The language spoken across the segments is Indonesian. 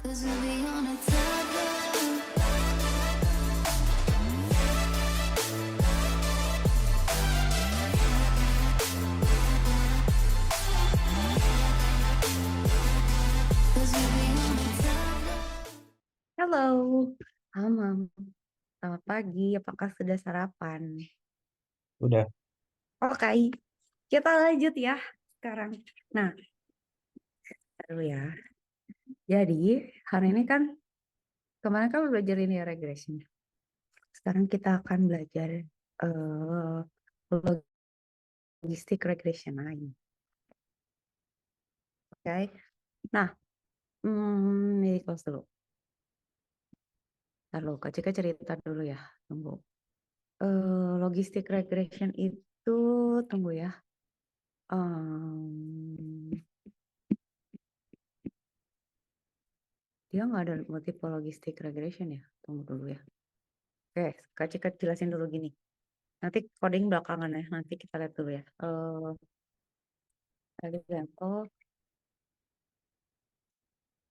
Halo, Amam. Selamat pagi. Apakah sudah sarapan? Udah. Oke, kita lanjut ya sekarang. Nah, dulu ya. Jadi, hari ini kan kemarin kan belajar linear regression. Sekarang kita akan belajar eh, logistic regression lagi. Oke. Nah, ini close dulu. Lalu Kak Cika cerita dulu ya. Tunggu. Logistic regression itu, tunggu ya. Dia nggak ada multiple logistic regression ya. Tunggu dulu ya. Oke, Kak Cika jelasin dulu gini. Nanti coding belakangan ya. Nanti kita lihat dulu ya. Example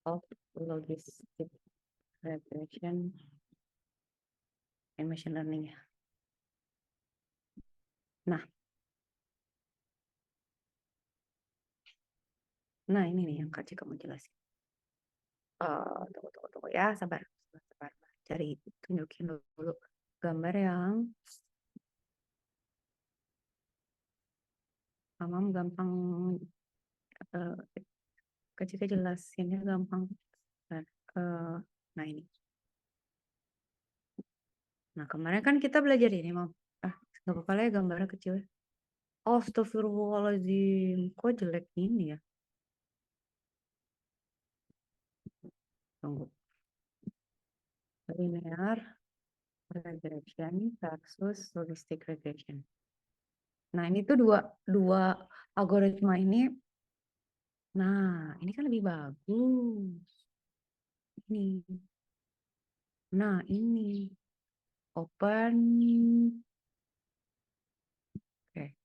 of logistic regression and machine learning ya. Nah ini nih yang Kak Cika mau jelasin. Tunggu ya. Sabar. Cari, tunjukin dulu gambar yang Amam gampang. Kak Cika jelasinnya gampang. Nah ini. Nah kemarin kan kita belajar ini, Mam. Nggak apa-apa lah ya gambarnya kecil. Oh, astagfirullahaladzim. Kok jelek ini ya? Tunggu. Linear regression versus logistic regression. Nah, ini tuh dua algoritma ini. Nah, ini kan lebih bagus. Ini. Nah, ini. Open. Oke.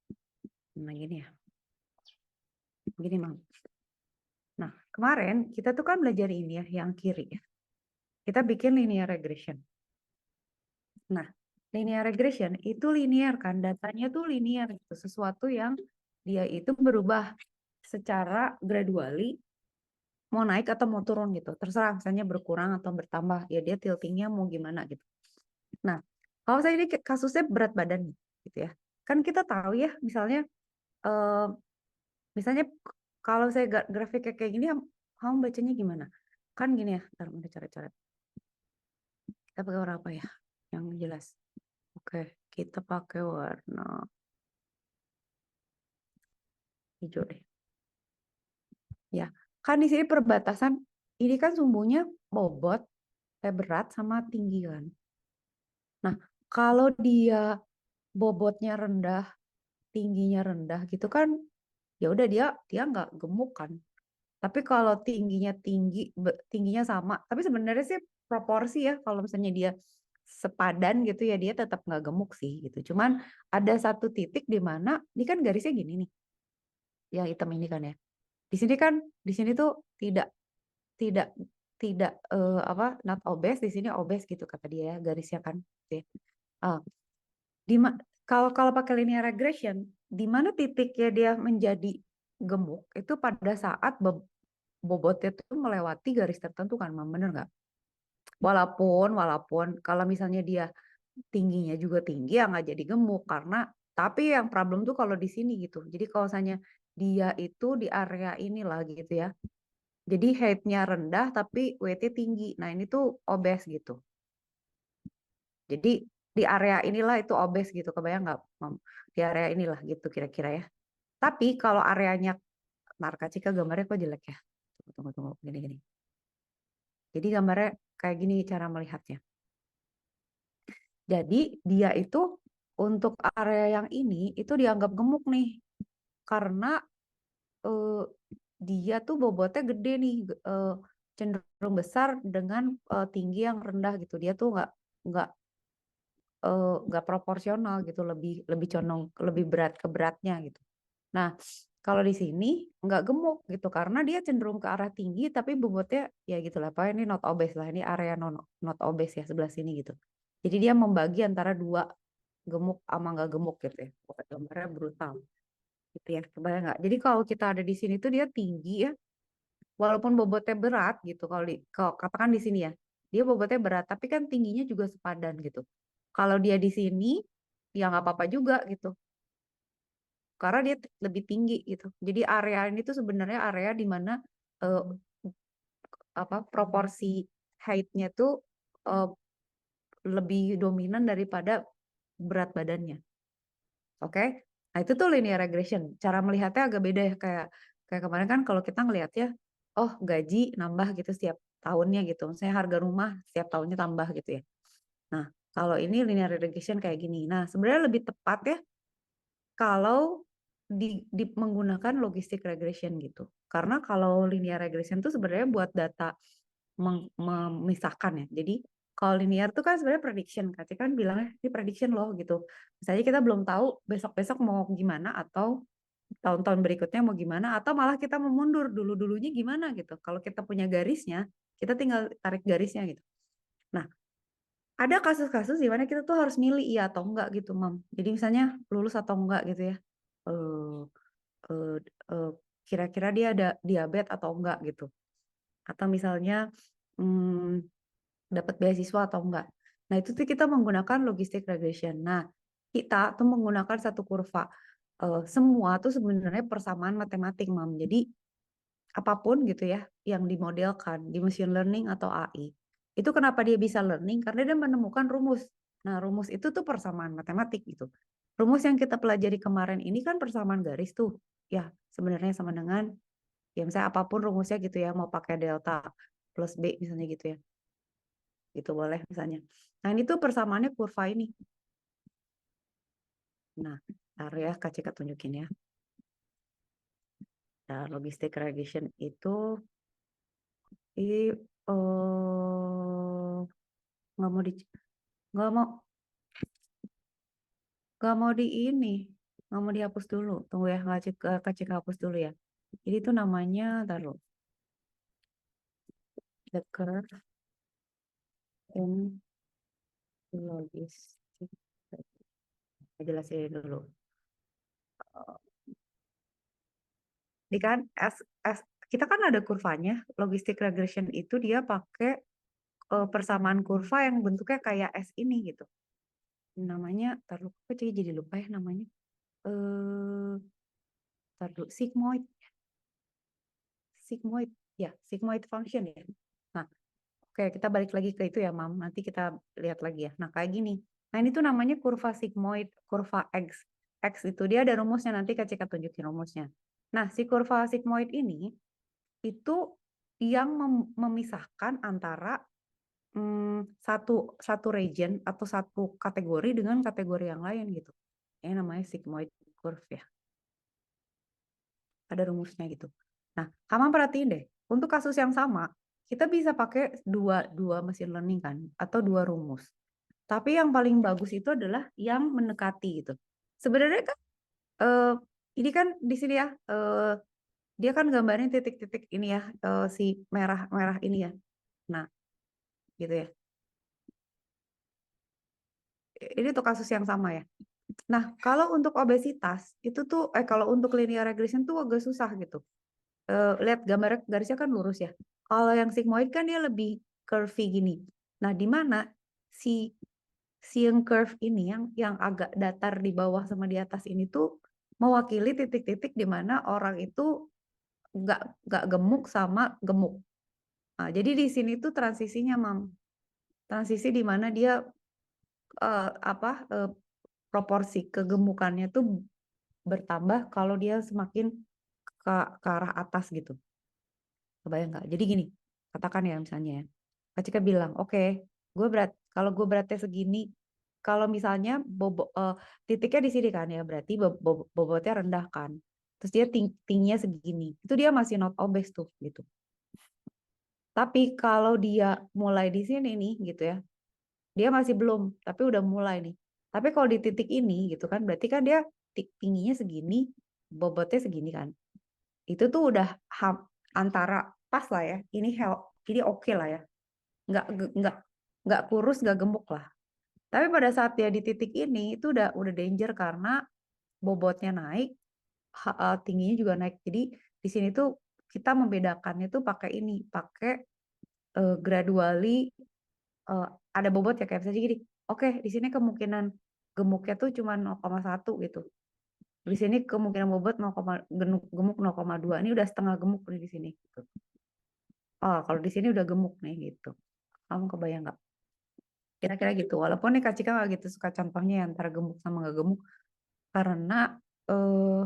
Nah, gini ya. Begini, Mam. Nah, kemarin kita tuh kan belajar ini ya, yang kiri ya. Kita bikin linear regression. Nah, linear regression itu linear kan, datanya tuh linear gitu, sesuatu yang dia itu berubah secara gradually, mau naik atau mau turun gitu, terserah misalnya berkurang atau bertambah, ya dia tiltingnya mau gimana gitu. Nah, kalau saya ini kasusnya berat badan gitu ya, kan kita tahu ya misalnya kalau saya grafiknya kayak gini, kamu bacanya gimana? Kan gini ya, ntar ada cara-cara. Kita pakai warna apa ya? Yang jelas. Oke, kita pakai warna hijau deh. Ya, kan di sini perbatasan, ini kan sumbunya bobot, berat sama tinggi kan. Nah, kalau dia bobotnya rendah, tingginya rendah gitu kan, ya udah dia nggak gemuk kan. Tapi kalau tingginya sama, tapi sebenarnya sih proporsi ya. Kalau misalnya dia sepadan gitu ya dia tetap nggak gemuk sih gitu. Cuman ada satu titik di mana ini kan garisnya gini nih, yang hitam ini kan ya. Di sini tuh tidak tidak tidak not obese, di sini obese gitu kata dia ya, garisnya kan. Uh, kalau kalau pakai linear regression, di mana titiknya dia menjadi gemuk itu pada saat bobotnya itu melewati garis tertentu kan, bener nggak? Walaupun kalau misalnya dia tingginya juga tinggi ya nggak jadi gemuk karena, tapi yang problem tuh kalau di sini gitu. Jadi kalau misalnya dia itu di area inilah gitu ya. Jadi height-nya rendah tapi weight-nya tinggi. Nah, ini tuh obes gitu. Jadi di area inilah itu obes gitu. Kebayang nggak, Mam? Di area inilah gitu kira-kira ya. Tapi kalau areanya Narkacika gambarnya kok jelek ya? Tunggu. Gini. Jadi gambarnya kayak gini cara melihatnya. Jadi dia itu untuk area yang ini itu dianggap gemuk nih. Karena eh, dia tuh bobotnya gede nih, cenderung besar dengan tinggi yang rendah gitu. Dia tuh nggak nggak proporsional gitu, lebih lebih condong lebih berat ke beratnya gitu. Nah, Kalau di sini nggak gemuk gitu karena dia cenderung ke arah tinggi tapi bobotnya ya gitulah. Pokoknya ini not obese lah. Ini area not obese ya sebelah sini gitu. Jadi dia membagi antara dua gemuk sama nggak gemuk gitu ya. Pokoknya gambarnya brutal gitu ya. Kebayang nggak? Jadi kalau kita ada di sini tuh dia tinggi ya. Walaupun bobotnya berat gitu. Kalau katakan di sini ya, dia bobotnya berat tapi kan tingginya juga sepadan gitu. Kalau dia di sini ya nggak apa-apa juga gitu karena dia lebih tinggi gitu. Jadi area ini tuh sebenarnya area di mana eh, proporsi height-nya tuh eh, lebih dominan daripada berat badannya. Oke? Nah, itu tuh linear regression. Cara melihatnya agak beda ya kayak kayak kemarin kan kalau kita ngelihat ya, oh gaji nambah gitu setiap tahunnya gitu. Misalnya harga rumah setiap tahunnya tambah gitu ya. Nah, kalau ini linear regression kayak gini. Nah, sebenarnya lebih tepat ya kalau menggunakan logistic regression gitu. Karena kalau linear regression tuh sebenarnya buat data memisahkan ya. Jadi kalau linear tuh kan sebenarnya prediction. Kasih kan bilangnya ini prediction loh gitu. Misalnya kita belum tahu besok-besok mau gimana atau tahun-tahun berikutnya mau gimana atau malah kita memundur dulu-dulunya gimana gitu. Kalau kita punya garisnya, kita tinggal tarik garisnya gitu. Nah, ada kasus-kasus di mana kita tuh harus milih iya atau enggak gitu, Mam. Jadi misalnya lulus atau enggak gitu ya. Eh, eh, eh, Kira-kira dia ada diabetes atau enggak gitu. Atau misalnya hmm, dapat beasiswa atau enggak. Nah, itu tuh kita menggunakan logistic regression. Nah, kita tuh menggunakan satu kurva. Semua tuh sebenarnya persamaan matematik, Mam. Jadi apapun gitu ya yang dimodelkan di machine learning atau AI. Itu kenapa dia bisa learning? Karena dia menemukan rumus. Nah, rumus itu tuh persamaan matematik gitu. Rumus yang kita pelajari kemarin ini kan persamaan garis tuh. Ya, sebenarnya sama dengan ya misalnya apapun rumusnya gitu ya, mau pakai delta plus B misalnya gitu ya. Gitu boleh misalnya. Nah, ini tuh persamaannya kurva ini. Nah, ntar ya Kak Cika tunjukin ya. Nah, logistic regression itu nggak mau di nggak mau nggak mau di ini nggak mau dihapus dulu. Tunggu ya, Kak Cika hapus dulu ya. Jadi itu namanya taruh the curve in logistic. Jelasin dulu. Ini kan S kita kan ada kurvanya. Logistic regression itu dia pakai persamaan kurva yang bentuknya kayak S ini gitu. Namanya, taruh kok jadi lupa ya namanya. Eh, taruh sigmoid ya, sigmoid function ya. Nah, oke, kita balik lagi ke itu ya, Mam. Nanti kita lihat lagi ya. Nah, kayak gini. Nah, ini tuh namanya kurva sigmoid, kurva X. X itu dia ada rumusnya, nanti Kak Cika tunjukin rumusnya. Nah, si kurva sigmoid ini itu yang memisahkan antara satu satu region atau satu kategori dengan kategori yang lain gitu. Ini namanya sigmoid curve ya. Ada rumusnya gitu. Nah, kamu perhatiin deh, untuk kasus yang sama, kita bisa pakai dua machine learning kan, atau dua rumus. Tapi yang paling bagus itu adalah yang mendekati gitu. Sebenarnya kan eh, ini kan di sini ya, dia kan gambarnya titik-titik ini ya, si merah-merah ini ya. Nah, gitu ya. Ini tuh kasus yang sama ya. Nah, kalau untuk obesitas itu tuh kalau untuk linear regression tuh agak susah gitu. Lihat gambar garisnya kan lurus ya. Kalau yang sigmoid kan dia lebih curvy gini. Nah, di mana si si yang curve ini yang agak datar di bawah sama di atas ini tuh mewakili titik-titik di mana orang itu nggak nggak gemuk sama gemuk. Nah, jadi di sini tuh transisinya, Mam. Transisi di mana dia proporsi kegemukannya tuh bertambah kalau dia semakin ke arah atas gitu. Kebayang nggak? Jadi gini, katakan ya misalnya ya, Kak Cika bilang, oke, kalau gue beratnya segini, kalau misalnya titiknya di sini kan ya, berarti bobotnya rendah kan. Terus dia tingginya segini, itu dia masih not obese tuh gitu. Tapi kalau dia mulai di sini nih gitu ya, dia masih belum, tapi udah mulai nih. Tapi kalau di titik ini gitu kan, berarti kan dia tingginya segini, bobotnya segini kan. Itu tuh udah antara pas lah ya. Ini oke lah ya. Nggak kurus, nggak gemuk lah. Tapi pada saat dia di titik ini itu udah danger karena bobotnya naik, tingginya juga naik. Jadi di sini tuh kita membedakannya tuh pakai gradually, ada bobot ya, kayak misalnya gini. Oke, di sini kemungkinan gemuknya tuh cuma 0,1 gitu. Di sini kemungkinan bobot 0, gemuk 0,2. Ini udah setengah gemuk nih di sini gitu. Oh, kalau di sini udah gemuk nih gitu. Kamu kebayang nggak? Kira-kira gitu. Walaupun nih Kak Cika nggak gitu suka contohnya yang antara gemuk sama nggak gemuk, karena eh,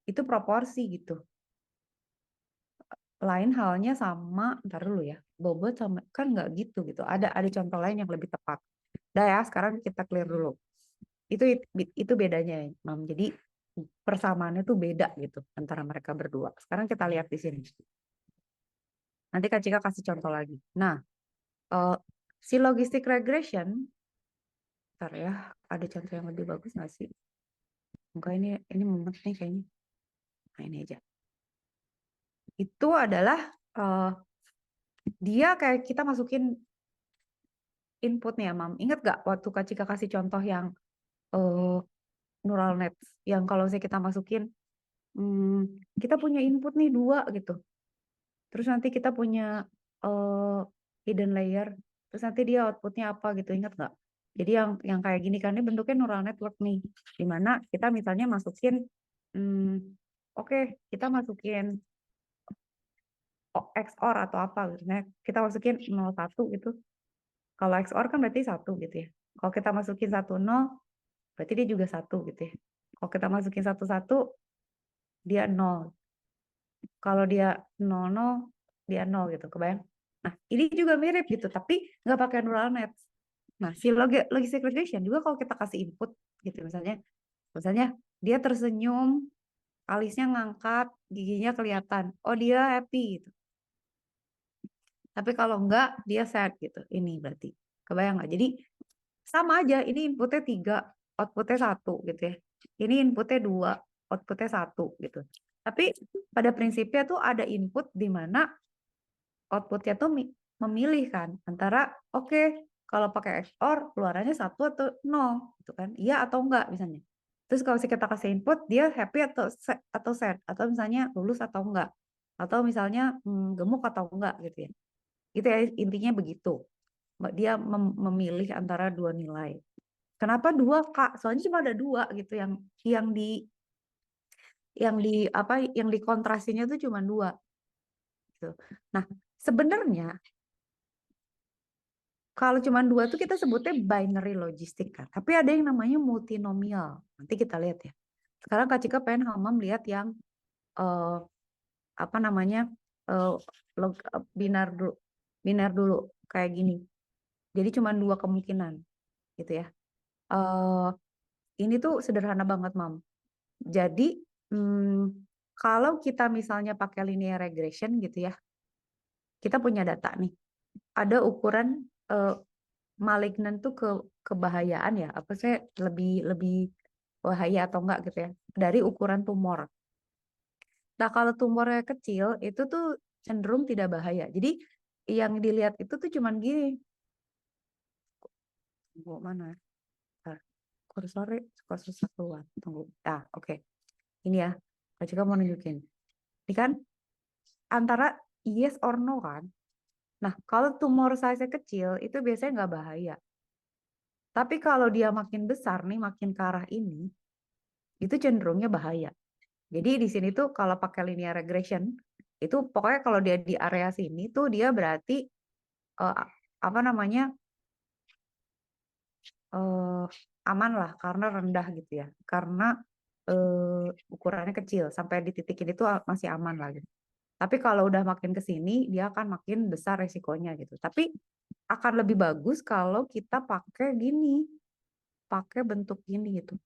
itu proporsi gitu. Lain halnya sama, ntar dulu ya, bobot sama kan nggak gitu. Ada contoh lain yang lebih tepat. Udah ya, sekarang kita clear dulu. Itu bedanya ya, Mam. Jadi persamaannya tuh beda gitu antara mereka berdua. Sekarang kita lihat di sini. Nanti Kak Cika kasih contoh lagi. Nah, si logistic regression, ntar ya, ada contoh yang lebih bagus nggak sih? Enggak, ini mumet nih kayaknya. Nah, ini aja. Itu adalah dia kayak kita masukin inputnya, Mam. Ingat gak waktu Kak Cika kasih contoh yang neural net, yang kalau misalnya kita masukin, kita punya input nih 2 gitu. Terus nanti kita punya hidden layer, terus nanti dia outputnya apa gitu, ingat nggak? Jadi yang kayak gini kan, ini bentuknya neural network nih, dimana kita misalnya masukin, oke, kita masukin XOR atau apa gitu. Nah, kita masukin 01 gitu. Kalau XOR kan berarti 1 gitu ya. Kalau kita masukin 10, berarti dia juga 1 gitu ya. Kalau kita masukin 11, dia 0. Kalau dia 00, dia 0 gitu, kebayang? Nah, ini juga mirip gitu, tapi nggak pakai neural net. Nah, si logistic regression juga kalau kita kasih input gitu, misalnya dia tersenyum, alisnya ngangkat, giginya kelihatan, oh dia happy gitu. Tapi kalau enggak, dia sad gitu. Ini berarti, kebayang nggak? Jadi sama aja, ini inputnya 3, outputnya 1 gitu ya. Ini inputnya 2, outputnya 1 gitu. Tapi pada prinsipnya tuh ada input di mana outputnya tuh memilih kan antara kalau pakai XOR keluarannya 1 atau 0 gitu kan, iya atau enggak misalnya. Terus kalau kita kasih input dia happy atau sad, atau misalnya lulus atau enggak, atau misalnya gemuk atau enggak gitu ya. Itu ya, intinya begitu. Dia memilih antara 2 nilai. Kenapa 2, Kak? Soalnya cuma ada 2 gitu yang dikontrasinya tuh cuma 2 gitu. Nah, sebenarnya kalau cuma 2 tuh kita sebutnya binary logistik kan. Tapi ada yang namanya multinomial. Nanti kita lihat ya. Sekarang Kak Cika pengen Hamam lihat yang eh, apa namanya binar dulu kayak gini. Jadi cuma 2 kemungkinan gitu ya. Ini tuh sederhana banget, Mam. Jadi kalau kita misalnya pakai linear regression gitu ya, kita punya data nih. Ada ukuran malignan tuh kebahayaan ya, apa sih, lebih lebih bahaya atau enggak gitu ya, dari ukuran tumor. Nah, kalau tumornya kecil itu tuh cenderung tidak bahaya. Jadi yang dilihat itu tuh cuman gini. Tunggu mana? Kursor keluar. Tunggu. Oke. Ini ya. Kak Cika mau nunjukin. Ini kan antara yes or no kan. Nah, kalau tumor size kecil itu biasanya nggak bahaya. Tapi kalau dia makin besar nih, makin ke arah ini, itu cenderungnya bahaya. Jadi di sini tuh kalau pakai linear regression, itu pokoknya kalau dia di area sini tuh dia berarti eh, apa namanya, aman lah karena rendah gitu ya. Karena ukurannya kecil, sampai di titik ini tuh masih aman lah gitu. Tapi kalau udah makin ke sini, dia akan makin besar resikonya gitu. Tapi akan lebih bagus kalau kita pakai gini, pakai bentuk gini gitu.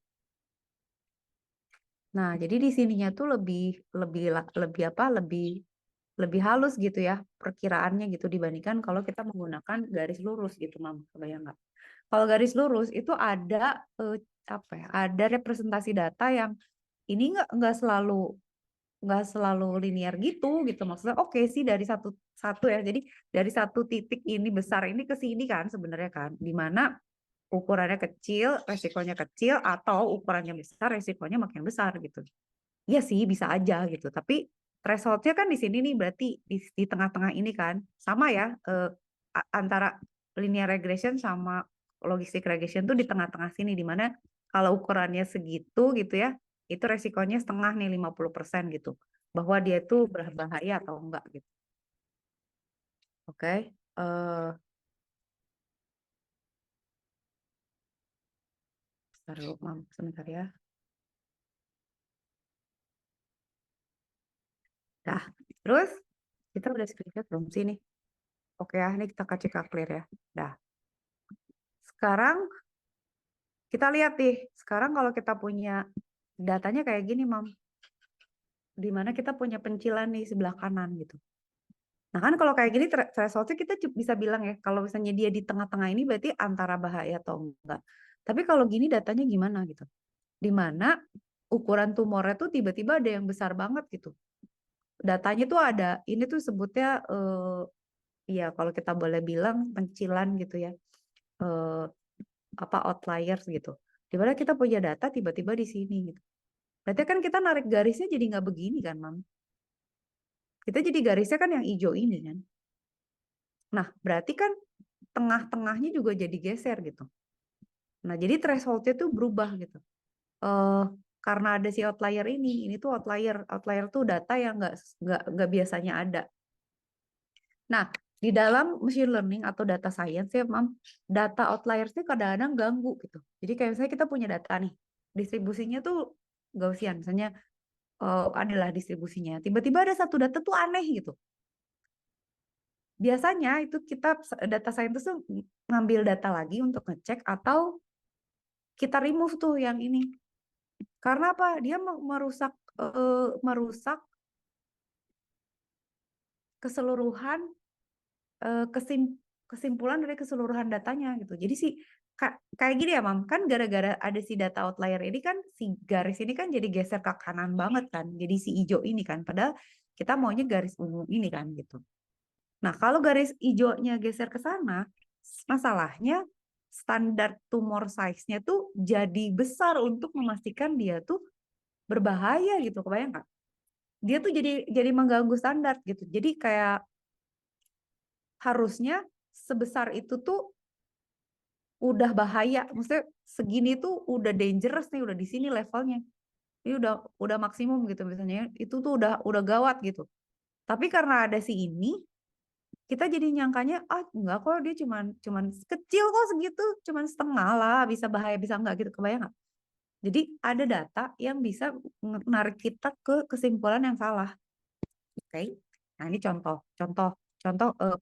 Nah, jadi di sininya tuh lebih lebih lebih apa? Lebih halus gitu ya perkiraannya gitu dibandingkan kalau kita menggunakan garis lurus gitu, Mam. Kebayang nggak? Kalau garis lurus itu ada apa ya? Ada representasi data ini nggak selalu linear gitu maksudnya oke sih dari satu satu ya, jadi dari satu titik ini besar ini ke sini kan sebenarnya kan, di mana ukurannya kecil resikonya kecil atau ukurannya besar resikonya makin besar gitu. Iya sih bisa aja gitu, tapi thresholdnya kan di sini nih, berarti di tengah-tengah ini kan sama ya, antara linear regression sama logistic regression tuh di tengah-tengah sini, di mana kalau ukurannya segitu gitu ya, itu resikonya setengah nih 50% gitu, bahwa dia itu berbahaya atau enggak gitu. Oke, taruh sebentar ya. Dah, terus kita udah screenshot belum sih nih? Oke ya, ini kita kasih clear ya. Dah. Sekarang kita lihat nih, sekarang kalau kita punya datanya kayak gini, Mam. Di mana kita punya pencilan di sebelah kanan gitu. Nah kan kalau kayak gini thresholdnya kita bisa bilang ya, kalau misalnya dia di tengah-tengah ini berarti antara bahaya atau enggak. Tapi kalau gini datanya gimana gitu? Di mana ukuran tumornya tuh tiba-tiba ada yang besar banget gitu. Datanya tuh ada, ini tuh sebutnya ya kalau kita boleh bilang pencilan gitu ya. Apa outliers gitu. Dimana kita punya data tiba-tiba di sini gitu. Berarti kan kita narik garisnya jadi nggak begini kan, Mam? Kita jadi garisnya kan yang hijau ini kan. Nah, berarti kan tengah-tengahnya juga jadi geser gitu. Nah, jadi thresholdnya tuh berubah gitu. Karena ada si outlier ini tuh outlier tuh data yang nggak biasanya ada. Nah, di dalam machine learning atau data science ya, Mam, data outliers itu kadang-kadang ganggu gitu. Jadi kayak misalnya kita punya data nih, distribusinya tuh Gaussian, misalnya adalah distribusinya. Tiba-tiba ada satu data tuh aneh gitu. Biasanya itu kita data scientist tuh ngambil data lagi untuk ngecek atau kita remove tuh yang ini. Karena apa? Dia merusak keseluruhan kesimpulan dari keseluruhan datanya gitu. Jadi sih kayak gini ya, Mam. Kan gara-gara ada si data outlier ini kan si garis ini kan jadi geser ke kanan banget kan. Jadi si hijau ini kan. Padahal kita maunya garis ungu ini kan gitu. Nah, kalau garis hijaunya geser ke sana, masalahnya standar tumor size-nya tuh jadi besar untuk memastikan dia tuh berbahaya gitu. Kebayang nggak? Dia tuh jadi mengganggu standar gitu. Jadi kayak harusnya sebesar itu tuh udah bahaya. Maksudnya segini tuh udah dangerous nih, udah di sini levelnya. Ini udah maksimum gitu misalnya. Itu tuh udah gawat gitu. Tapi karena ada si ini, kita jadi nyangkanya enggak kok, dia cuman kecil kok segitu, cuman setengah lah, bisa bahaya bisa enggak gitu, kebayang nggak? Jadi ada data yang bisa menarik kita ke kesimpulan yang salah. Oke. Nah, ini contoh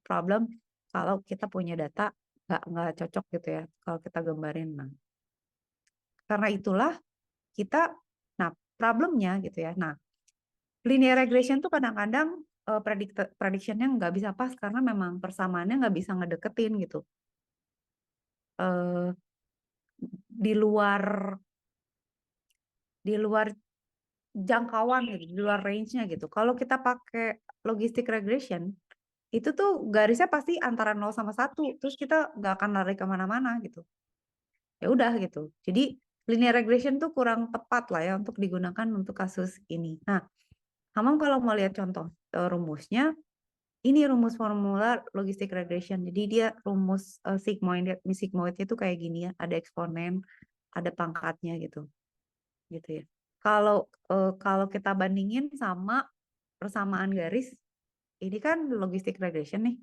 problem kalau kita punya data nggak cocok gitu ya, kalau kita gambarin. Nah, karena itulah kita, nah problemnya gitu ya. Nah, linear regression tuh kadang-kadang predictionnya nggak bisa pas karena memang persamaannya nggak bisa ngedeketin gitu. Eh, di luar jangkauan gitu, di luar range-nya gitu. Kalau kita pakai logistic regression, itu tuh garisnya pasti antara 0 sama 1, terus kita nggak akan lari kemana-mana gitu. Ya udah gitu. Jadi linear regression tuh kurang tepat lah ya untuk digunakan untuk kasus ini. Nah, kamu kalau mau lihat contoh rumusnya, ini rumus formula logistic regression. Jadi dia rumus sigmoidnya itu kayak gini ya, ada eksponen, ada pangkatnya gitu. Gitu ya. Kalau kita bandingin sama persamaan garis, ini kan logistic regression nih.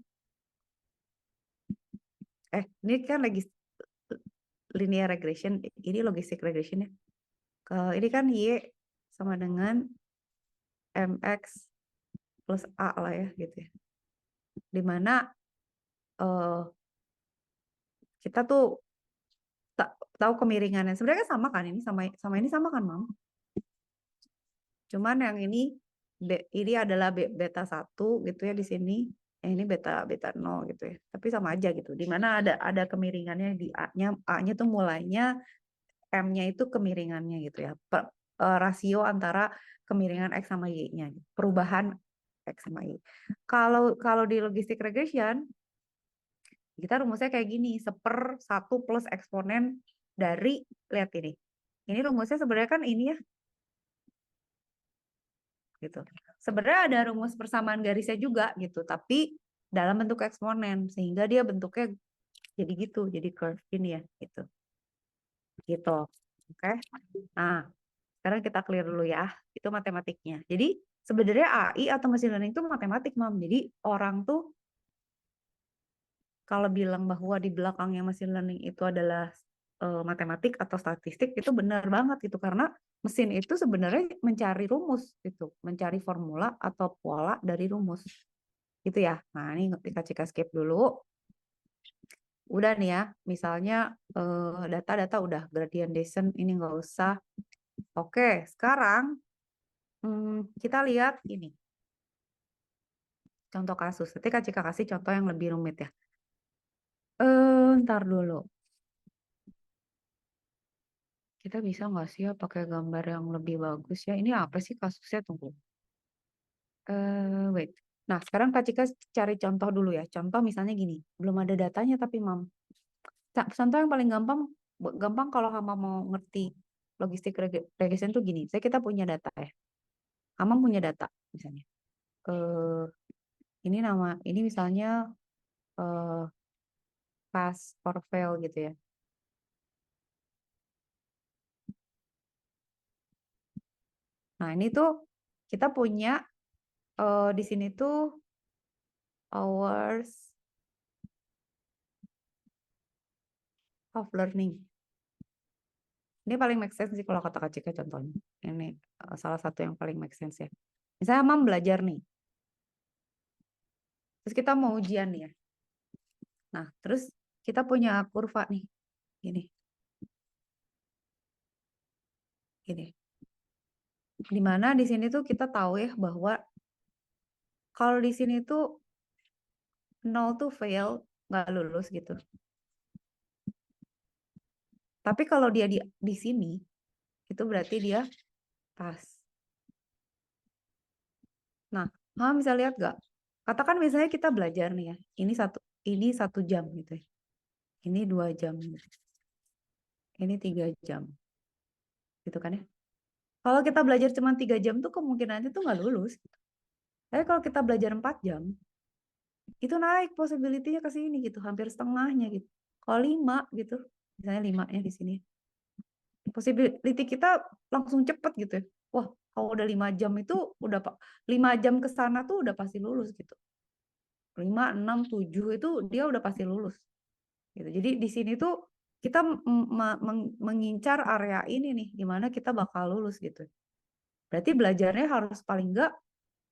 Ini kan lagi linear regression, ini logistic regression ya. Ini kan Y sama dengan MX plus A lah ya gitu ya. Dimana kita tuh tahu kemiringannya. Sebenarnya sama kan ini sama ini sama kan, Mam? Cuman yang ini adalah beta 1 gitu ya di sini. Ini beta 0 gitu ya. Tapi sama aja gitu. Dimana ada kemiringannya di A-nya tuh mulainya M-nya itu kemiringannya gitu ya. rasio antara kemiringan X sama Y-nya, perubahan X sama Y. Kalau di logistic regression, kita rumusnya kayak gini, 1/1 plus eksponen dari, lihat ini. Ini rumusnya sebenarnya kan ini ya, gitu. Sebenarnya ada rumus persamaan garisnya juga gitu, tapi dalam bentuk eksponen, sehingga dia bentuknya jadi gitu, jadi curve ini ya, gitu. Gitu. Oke. Nah, sekarang kita clear dulu ya. Itu matematiknya. Jadi sebenarnya AI atau machine learning itu matematik, Mam. Jadi orang tuh kalau bilang bahwa di belakangnya machine learning itu adalah matematik atau statistik, itu benar banget gitu, karena mesin itu sebenarnya mencari rumus gitu, mencari formula atau pola dari rumus. Gitu ya. Nah, ini kita skip dulu. Udah nih ya, misalnya data-data udah, gradient descent ini nggak usah. Oke, sekarang kita lihat ini. Contoh kasus. Nanti Kak Cika kasih contoh yang lebih rumit ya. Ntar dulu. Kita bisa nggak sih ya pakai gambar yang lebih bagus ya? Ini apa sih kasusnya? Tunggu. Wait. Nah, sekarang Kak Cika cari contoh dulu ya. Contoh misalnya gini. Belum ada datanya tapi Mam. Contoh yang paling gampang kalau Hama mau ngerti logistik regression tuh gini. Kita punya data ya. Hama punya data misalnya. Eh, ini misalnya pass or fail gitu ya. Nah, ini tuh kita punya di sini tuh hours of learning. Ini paling make sense sih kalau kata Kak Cika contohnya. Ini salah satu yang paling make sense ya. Misalnya Mam belajar nih. Terus kita mau ujian nih ya. Nah, terus kita punya kurva nih. Gini. Gini. Dimana di sini tuh kita tahu ya bahwa kalau di sini tuh 0 tuh fail, nggak lulus gitu. Tapi kalau dia di sini, itu berarti dia pas. Nah, bisa lihat nggak? Katakan misalnya kita belajar nih ya, ini 1 jam gitu ya. Ini 2 jam, gitu. Ini 3 jam, gitu kan ya. Kalau kita belajar cuma 3 jam tuh kemungkinannya tuh nggak lulus. Gitu. Tapi kalau kita belajar 4 jam, itu naik possibility-nya ke sini gitu, hampir setengahnya gitu. Kalau 5 gitu, misalnya 5-nya di sini. Possibility kita langsung cepet gitu ya. Wah, kalau udah 5 jam itu udah 5 jam ke sana tuh udah pasti lulus gitu. 5, 6, 7 itu dia udah pasti lulus. Gitu. Jadi di sini tuh kita mengincar area ini nih, gimana kita bakal lulus gitu. Berarti belajarnya harus paling enggak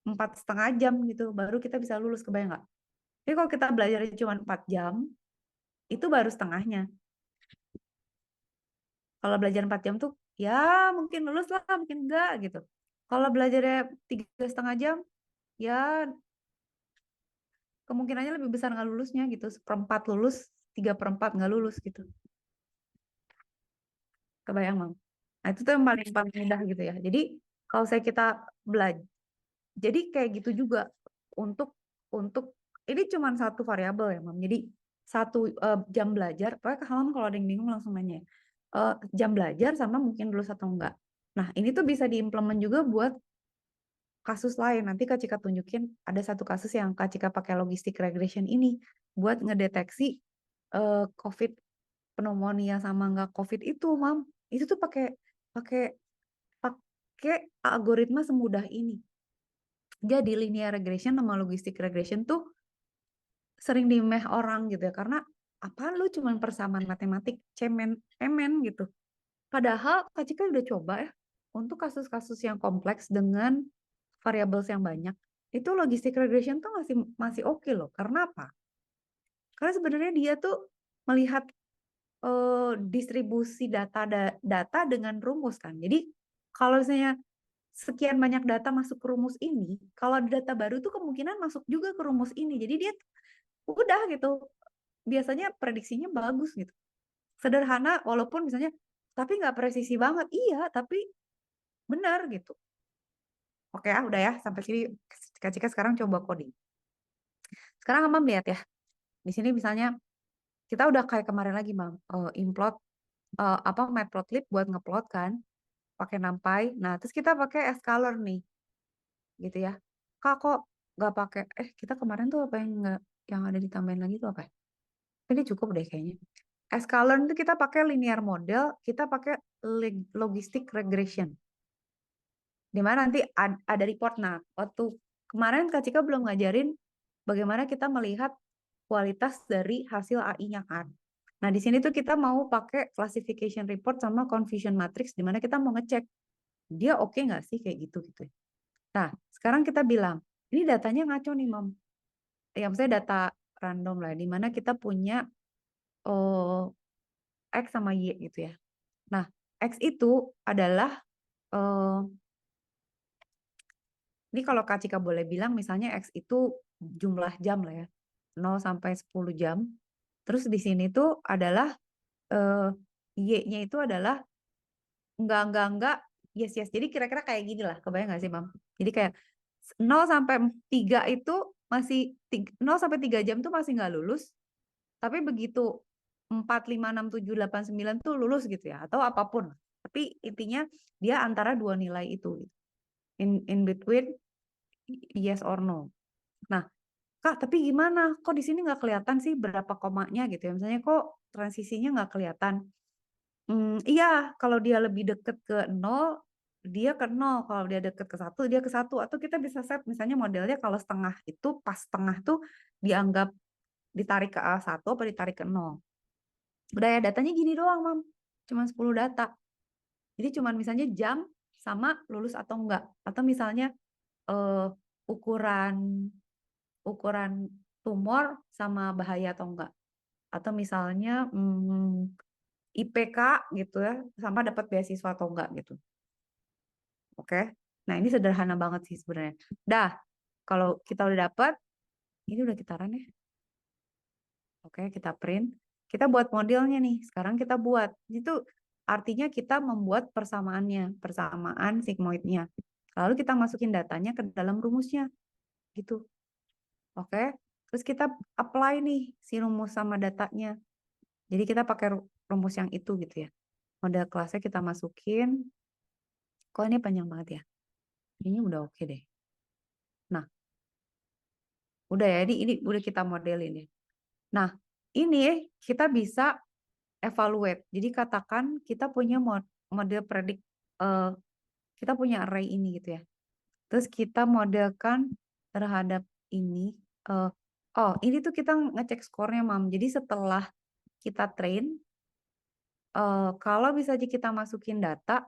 4,5 jam gitu, baru kita bisa lulus, kebayang nggak? Tapi kalau kita belajarnya cuma 4 jam, itu baru setengahnya. Kalau belajar 4 jam tuh, ya mungkin lulus lah, mungkin enggak gitu. Kalau belajarnya 3,5 jam, ya kemungkinannya lebih besar nggak lulusnya gitu. 1/4 lulus, 3/4 nggak lulus gitu. Kebayang, Mam? Nah, itu tuh yang paling mudah gitu ya. Jadi, kalau kita belajar, jadi kayak gitu juga untuk untuk ini cuma satu variabel ya, Mam. Jadi, 1 jam belajar, pokoknya Mam kalau ada yang bingung langsung nanya ya. Jam belajar sama mungkin lulus atau enggak. Nah, ini tuh bisa diimplement juga buat kasus lain. Nanti Kak Cika tunjukin ada satu kasus yang Kak Cika pakai logistic regression ini buat ngedeteksi COVID pneumonia sama enggak COVID itu, Mam. Itu tuh pakai pakai pakai algoritma semudah ini. Jadi linear regression sama logistic regression tuh sering dimeh orang gitu ya, karena apaan lu cuman persamaan matematik, cemen, emen gitu. Padahal Kak Cika udah coba ya, untuk kasus-kasus yang kompleks dengan variables yang banyak, itu logistic regression tuh masih masih oke loh. Karena apa? Karena sebenarnya dia tuh melihat distribusi data dengan rumus kan. Jadi kalau misalnya sekian banyak data masuk ke rumus ini, kalau ada data baru tuh kemungkinan masuk juga ke rumus ini. Jadi dia udah gitu. Biasanya prediksinya bagus gitu. Sederhana walaupun misalnya tapi nggak presisi banget. Iya, tapi benar gitu. Oke ya, udah ya sampai sini. Kak Cika sekarang coba coding. Sekarang Mam lihat ya. Di sini misalnya kita udah kayak kemarin lagi Mam, implot matplotlib buat ngeplot kan, pakai NumPy. Nah, terus kita pakai scalar nih. Gitu ya. Kak kok nggak pakai kita kemarin tuh apa yang nggak yang ada ditambahin lagi tuh apa ya? Ini cukup deh kayaknya. Scalar itu kita pakai linear model, kita pakai logistic regression. Dimana nanti ada report. Nah, waktu kemarin Kak Cika belum ngajarin bagaimana kita melihat kualitas dari hasil AI-nya kan. Nah, di sini tuh kita mau pakai classification report sama confusion matrix, dimana kita mau ngecek dia oke nggak sih kayak gitu gitu. Nah, sekarang kita bilang ini datanya ngaco nih, Mam. Ya, maksudnya data random lah, dimana kita punya X sama Y gitu ya. Nah, X itu adalah ini kalau Kak Cika boleh bilang misalnya X itu jumlah jam lah ya. 0 sampai 10 jam. Terus di sini tuh adalah Y-nya itu adalah enggak, yes, yes. Jadi kira-kira kayak gini lah. Kebayang nggak sih, Mam? Jadi kayak 0 sampai 3 itu masih 0 sampai 3 jam tuh masih nggak lulus. Tapi begitu 4, 5, 6, 7, 8, 9 tuh lulus gitu ya. Atau apapun. Tapi intinya dia antara dua nilai itu. In between yes or no. Nah, Kak, tapi gimana? Kok di sini nggak kelihatan sih berapa komanya gitu ya? Misalnya kok transisinya nggak kelihatan? Iya, kalau dia lebih deket ke 0, dia ke 0. Kalau dia deket ke 1, dia ke 1. Atau kita bisa set misalnya modelnya kalau setengah itu pas setengah tuh dianggap ditarik ke A1 apa ditarik ke 0. Udah ya, datanya gini doang, Mam. Cuma 10 data. Jadi cuma misalnya jam sama lulus atau enggak. Atau misalnya eh, ukuran ukuran tumor sama bahaya atau enggak. Atau misalnya IPK gitu ya, sama dapat beasiswa atau enggak gitu. Oke. Nah, ini sederhana banget sih sebenarnya. Dah, kalau kita udah dapat, ini udah kita run ya. Oke, kita print. Kita buat modelnya nih. Sekarang kita buat. Itu artinya kita membuat persamaannya, persamaan sigmoidnya. Lalu kita masukin datanya ke dalam rumusnya. Gitu. Oke. Terus kita apply nih si rumus sama datanya. Jadi kita pakai rumus yang itu gitu ya. Model kelasnya kita masukin. Kok ini panjang banget ya? Ini udah oke deh. Nah, udah ya, ini udah kita modelin ya. Nah, ini kita bisa evaluate. Jadi katakan kita punya model predik, kita punya array ini gitu ya. Terus kita modelkan terhadap ini. Ini tuh kita ngecek skornya, Mam. Jadi setelah kita train, kalau bisa aja kita masukin data,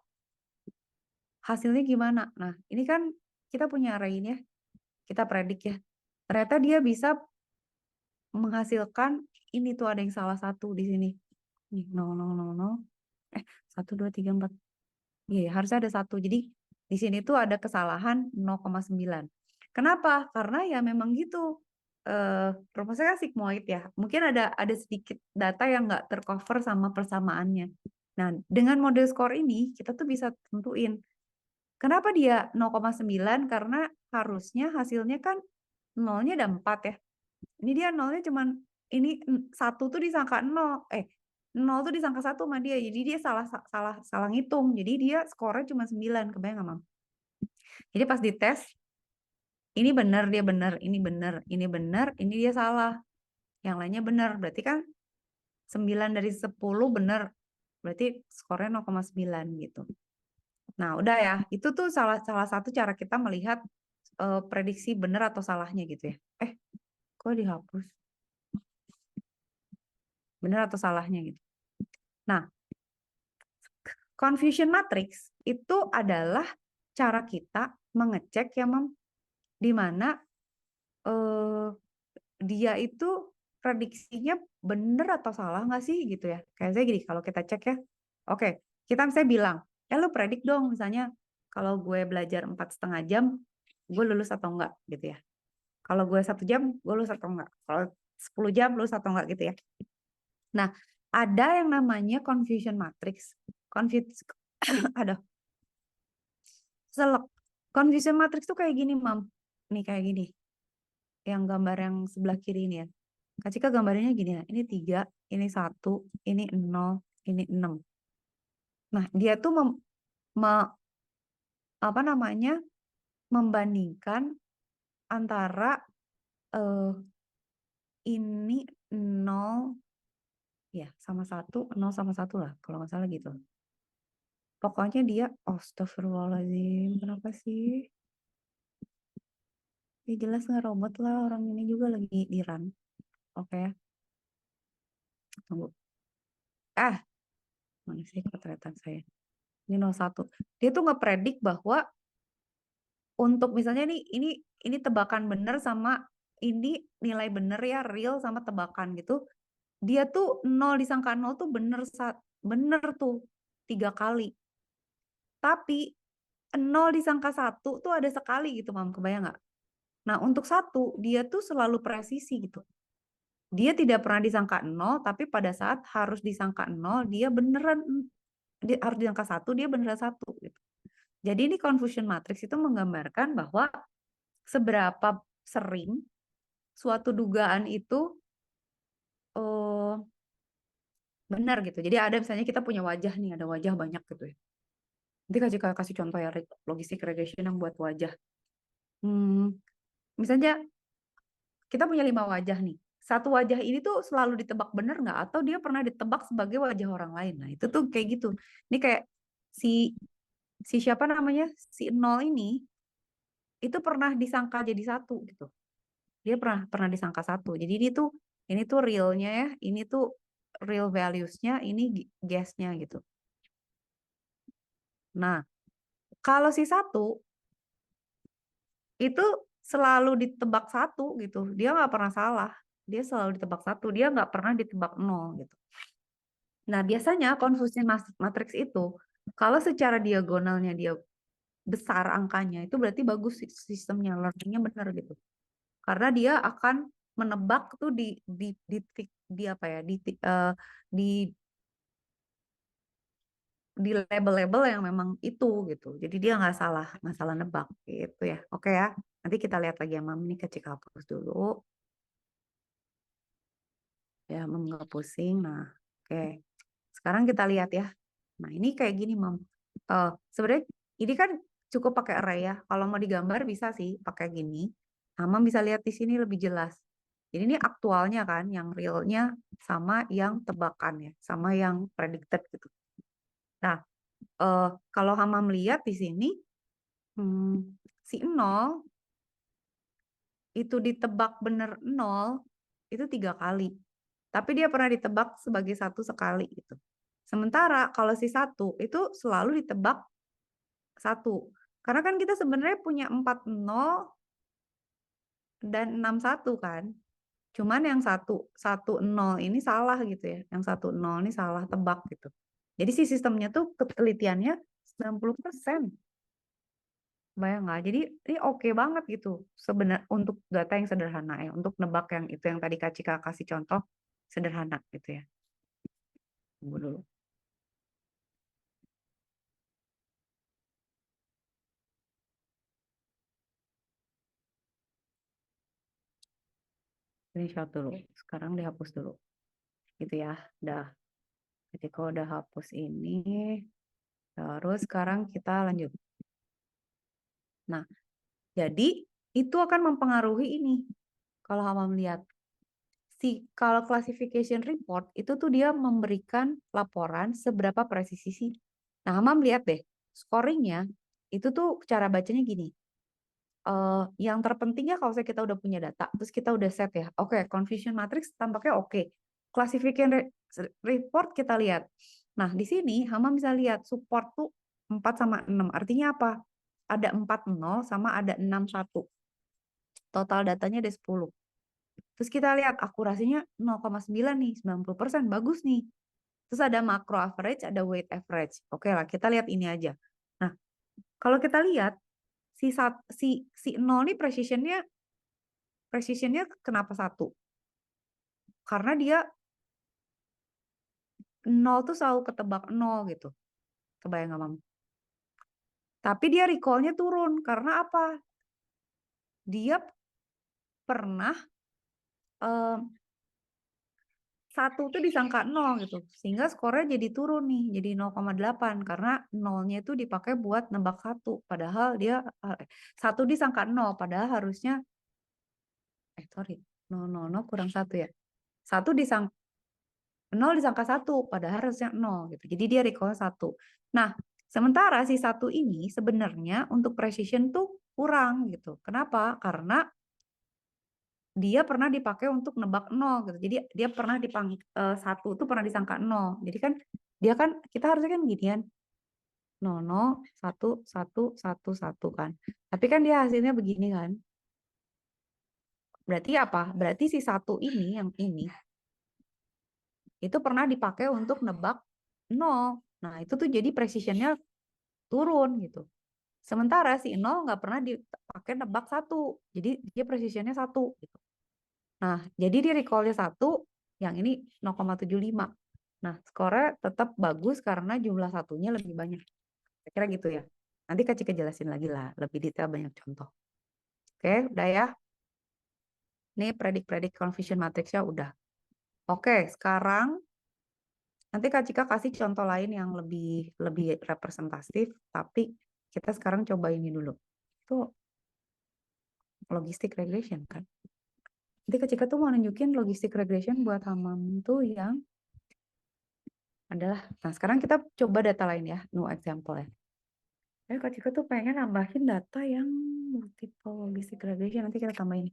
hasilnya gimana? Nah, ini kan kita punya array ini ya. Kita predik ya. Ternyata dia bisa menghasilkan ini tuh ada yang salah satu di sini. Nih, 0000. 1, 2, 3, 4. Iya, harusnya ada satu. Jadi di sini tuh ada kesalahan 0,9. Kenapa? Karena ya memang gitu. Rumusnya kan sigmoid ya. Mungkin ada sedikit data yang nggak tercover sama persamaannya. Nah, dengan model skor ini kita tuh bisa tentuin kenapa dia 0,9, karena harusnya hasilnya kan nolnya ada 4 ya. Ini dia nolnya cuman ini 1 tuh disangka 0. 0 tuh disangka 1 sama dia. Jadi dia salah ngitung. Jadi dia skornya cuma 9. Kebayang nggak, Mam? Jadi pas dites, ini benar, dia benar, ini benar, ini benar, ini dia salah. Yang lainnya benar. Berarti kan 9 dari 10 benar. Berarti skornya 0,9 gitu. Nah, udah ya. Itu tuh salah satu cara kita melihat prediksi benar atau salahnya gitu ya. Kok dihapus? Benar atau salahnya gitu. Nah, confusion matrix itu adalah cara kita mengecek ya, Mam, di mana dia itu prediksinya benar atau salah nggak sih gitu ya. Kayak saya gini, kalau kita cek ya, oke, kita misalnya bilang, lu predik dong misalnya kalau gue belajar 4,5 jam, gue lulus atau enggak gitu ya. Kalau gue 1 jam, gue lulus atau enggak. Kalau 10 jam, lulus atau enggak gitu ya. Nah, ada yang namanya confusion matrix. Aduh. selek. Confusion matrix tuh kayak gini, Mam. Nih kayak gini. Yang gambar yang sebelah kiri ini ya. Kak Cika gambarnya gini ya. Ini 3, ini 1, ini 0, ini 6. Nah, dia tuh apa namanya? Membandingkan antara ini 0 ya sama 1, 0 sama 1 lah kalau nggak salah gitu. Pokoknya dia astagfirullahaladzim. Kenapa sih? Ya jelas nggak robot lah, orang ini juga lagi di run. Oke, tunggu. Mana sih ketretan saya? Ini 01. Dia tuh ngepredik bahwa untuk misalnya nih ini tebakan bener sama ini nilai bener ya real sama tebakan gitu. Dia tuh 0 disangka 0 tuh bener tuh 3 kali. Tapi 0 disangka 1 tuh ada sekali gitu, Mam. Kebayang nggak? Nah, untuk 1 dia tuh selalu presisi gitu. Dia tidak pernah disangka 0, tapi pada saat harus disangka 0, dia beneran harus disangka 1, dia beneran 1 gitu. Jadi ini confusion matrix itu menggambarkan bahwa seberapa sering suatu dugaan itu benar gitu. Jadi ada misalnya kita punya wajah nih, ada wajah banyak gitu ya. Nanti kasih contoh ya logistic regression yang buat wajah. Misalnya kita punya 5 wajah nih. Satu wajah ini tuh selalu ditebak benar nggak? Atau dia pernah ditebak sebagai wajah orang lain? Nah itu tuh kayak gitu. Ini kayak si si siapa namanya? Si nol ini itu pernah disangka jadi 1 gitu. Dia pernah disangka 1. Jadi ini tuh realnya ya, ini tuh real values-nya, ini guess-nya gitu. Nah, kalau si 1 itu selalu ditebak 1 gitu. Dia nggak pernah salah. Dia selalu ditebak 1. Dia nggak pernah ditebak 0 gitu. Nah, biasanya confusion matrix itu kalau secara diagonalnya dia besar angkanya, itu berarti bagus sistemnya, learningnya benar gitu. Karena dia akan menebak tuh di apa ya, di di label-label yang memang itu gitu. Jadi dia nggak salah nebak gitu ya. Oke ya. Nanti kita lihat lagi ya, Mam. Ini kecil hapus dulu. Ya, Mam nggak pusing. Nah, oke. Sekarang kita lihat ya. Nah, ini kayak gini, Mam. Sebenarnya ini kan cukup pakai array ya. Kalau mau digambar bisa sih pakai gini. Nah, Mam bisa lihat di sini lebih jelas. Jadi ini aktualnya kan, yang realnya sama yang tebakan ya, sama yang predicted gitu. Nah, kalau Hamam lihat di sini, si 0 itu ditebak bener 0 itu 3 kali. Tapi dia pernah ditebak sebagai 1 sekali gitu. Sementara kalau si 1 itu selalu ditebak 1. Karena kan kita sebenarnya punya 4 0 dan 6 1 kan. Cuman yang 1 0 ini salah gitu ya. Yang 1 0 ini salah tebak gitu. Jadi si sistemnya tuh ketelitiannya 90%. Bayang nggak? Jadi ini oke banget gitu sebenarnya untuk data yang sederhana ya, untuk nebak yang itu yang tadi Kak Cika kasih contoh sederhana gitu ya. Tunggu dulu. Ini shot dulu. Sekarang dihapus dulu. Gitu ya. Udah. Ketika udah hapus ini, terus sekarang kita lanjut. Nah, jadi itu akan mempengaruhi ini. Kalau Hama melihat kalau classification report itu tuh dia memberikan laporan seberapa presisi sih. Nah, Hama lihat deh, scoringnya itu tuh cara bacanya gini. Yang terpentingnya kalau kita udah punya data, terus kita udah set ya, oke, confusion matrix tampaknya oke. Classification report kita lihat. Nah, di sini Hama bisa lihat support tuh 4 sama 6. Artinya apa? Ada 40 sama ada 61. Total datanya ada 10. Terus kita lihat akurasinya 0,9 nih, 90%, bagus nih. Terus ada macro average, ada weight average. Oke lah, kita lihat ini aja. Nah, kalau kita lihat si 0 nih precisionnya kenapa 1? Karena dia 0 tuh selalu ketebak 0 gitu. Kebayang nggak, Mam? Tapi dia recall-nya turun. Karena apa? Dia pernah satu tuh disangka 0 gitu. Sehingga skornya jadi turun nih, jadi 0,8 karena nolnya itu dipakai buat nebak satu. Padahal dia satu disangka 0, padahal harusnya sorry, 0 kurang satu ya. Satu disangka 0 disangka satu, padahal harusnya 0 gitu. Jadi dia recall satu. Nah, sementara si satu ini sebenarnya untuk precision tuh kurang gitu. Kenapa? Karena dia pernah dipakai untuk nebak 0 gitu. Jadi dia pernah dipanggil satu tuh pernah disangka 0. Jadi kan dia kan kita harusnya kan ginian 0 0 1 1 1 1 kan. Tapi kan dia hasilnya begini kan. Berarti apa? Berarti si satu ini yang ini itu pernah dipakai untuk nebak 0. Nah, itu tuh jadi precisionnya turun gitu. Sementara si 0 nggak pernah dipakai nebak satu. Jadi dia precisionnya satu gitu. Nah, jadi di recall-nya 1, yang ini 0,75. Nah, skornya tetap bagus karena jumlah satunya lebih banyak. Kira-kira gitu ya. Nanti Kak Cika jelasin lagi lah, lebih detail banyak contoh. Oke, udah ya. Ini predik-predik confusion matrix-nya udah. Oke, sekarang nanti Kak Cika kasih contoh lain yang lebih representatif, tapi kita sekarang coba ini dulu. Itu logistic regression kan. Nanti Kak Cika tuh mau nunjukin logistic regression buat Hamam tuh yang adalah, nah sekarang kita coba data lain ya, no example ya. Kak Cika tuh pengen nambahin data yang multiple logistic regression, nanti kita tambahin.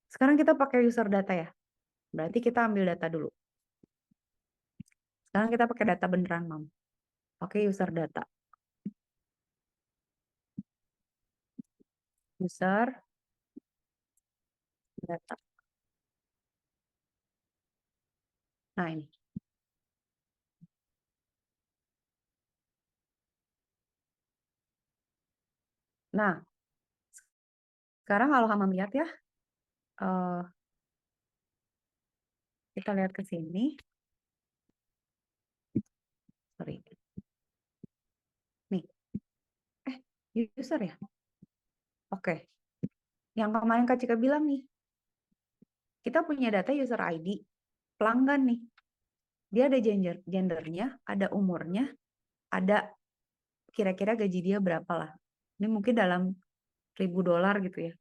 Sekarang kita pakai user data ya, berarti kita ambil data dulu. Sekarang kita pakai data beneran, Mam. Pakai user data. User data. Nah ini. Nah, sekarang kalau Hamam lihat ya, kita lihat ke sini. Sorry. Nih. User ya? Oke. Yang kemarin Kak Cika bilang nih, kita punya data user ID, pelanggan nih. Dia ada gendernya, ada umurnya, ada kira-kira gaji dia berapa lah. Ini mungkin dalam $1.000 gitu ya.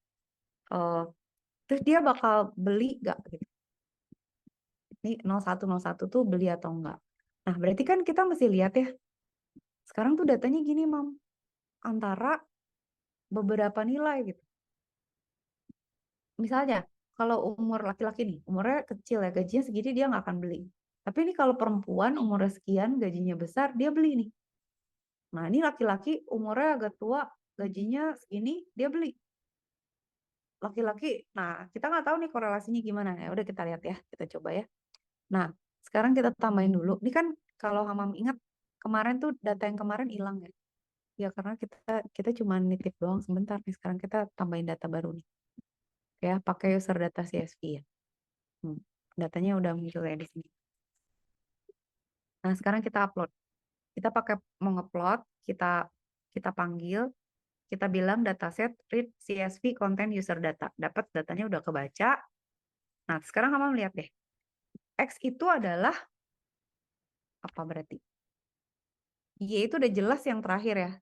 Terus dia bakal beli gak gitu. Ini 0101 tuh beli atau enggak. Nah, berarti kan kita mesti lihat ya. Sekarang tuh datanya gini, Mam. Antara beberapa nilai gitu. Misalnya, kalau umur laki-laki nih, umurnya kecil ya, gajinya segini dia nggak akan beli. Tapi ini kalau perempuan umurnya sekian, gajinya besar, dia beli nih. Nah, ini laki-laki umurnya agak tua, gajinya segini, dia beli. Laki-laki, nah kita nggak tahu nih korelasinya gimana. Ya udah kita lihat ya, kita coba ya. Nah, sekarang kita tambahin dulu. Ini kan kalau Hamam ingat, kemarin tuh data yang kemarin hilang ya. Ya karena kita cuma nitip doang sebentar nih. Sekarang kita tambahin data baru nih. Ya, pakai user data CSV ya. Datanya udah muncul ya di sini. Nah, sekarang kita upload. Kita pakai mau ngeplot, kita panggil, kita bilang dataset read CSV content user data. Dapat datanya udah kebaca. Nah, sekarang kamu lihat deh. X itu adalah apa berarti? Y itu udah jelas yang terakhir ya.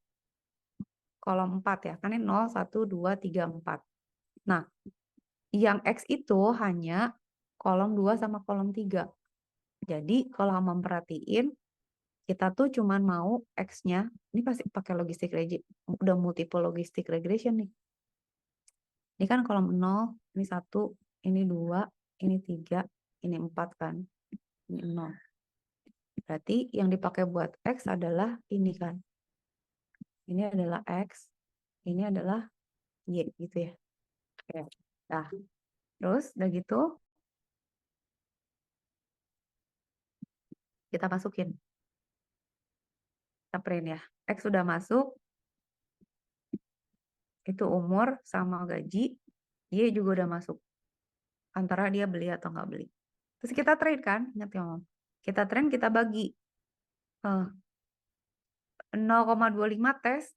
Kolom 4 ya. Kan ini 0, 1, 2, 3, 4. Nah, yang X itu hanya kolom 2 sama kolom 3. Jadi kalau memperhatiin, kita tuh cuman mau X-nya, ini pasti pakai logistic regression, udah multiple logistic regression nih. Ini kan kolom 0, ini 1, ini 2, ini 3, ini 4 kan. Ini 0. Berarti yang dipakai buat X adalah ini kan. Ini adalah X, ini adalah Y gitu ya. Oke. Nah, terus udah gitu kita masukin. Kita print ya. X sudah masuk. Itu umur sama gaji. Y juga udah masuk. Antara dia beli atau nggak beli. Terus kita trade kan, ingat ya Om? Kita trade, kita bagi. 0,25 tes,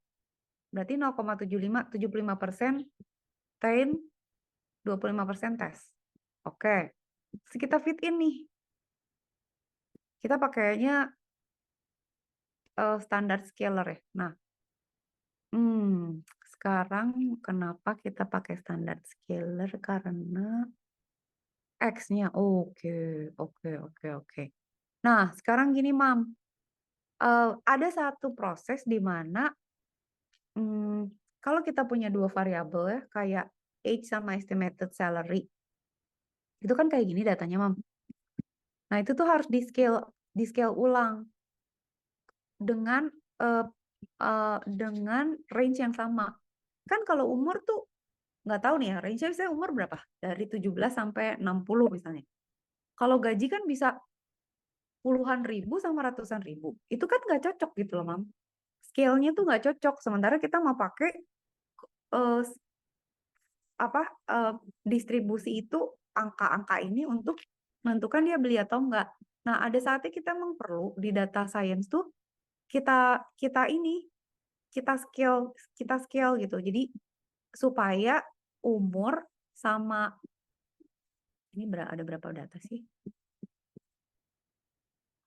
berarti 0,75% train, 25% tes. Oke, terus kita fit in nih. Kita pakainya standar scaler ya. Nah, sekarang kenapa kita pakai standar scaler? Karena X-nya. Oke. Nah, sekarang gini, Mam. Ada satu proses di mana kalau kita punya dua variabel ya, kayak age sama estimated salary, itu kan kayak gini datanya, Mam. Nah, itu tuh harus di-scale ulang dengan range yang sama. Kan kalau umur tuh nggak tahu nih ya, range-nya misalnya umur berapa? Dari 17 sampai 60 misalnya. Kalau gaji kan bisa puluhan ribu sama ratusan ribu. Itu kan nggak cocok gitu loh, Mam. Scale-nya tuh nggak cocok. Sementara kita mau pakai uh, distribusi itu angka-angka ini untuk menentukan dia beli atau enggak. Nah, ada saatnya kita memang perlu di data science tuh kita scale gitu. Jadi supaya umur sama ini ada berapa data sih?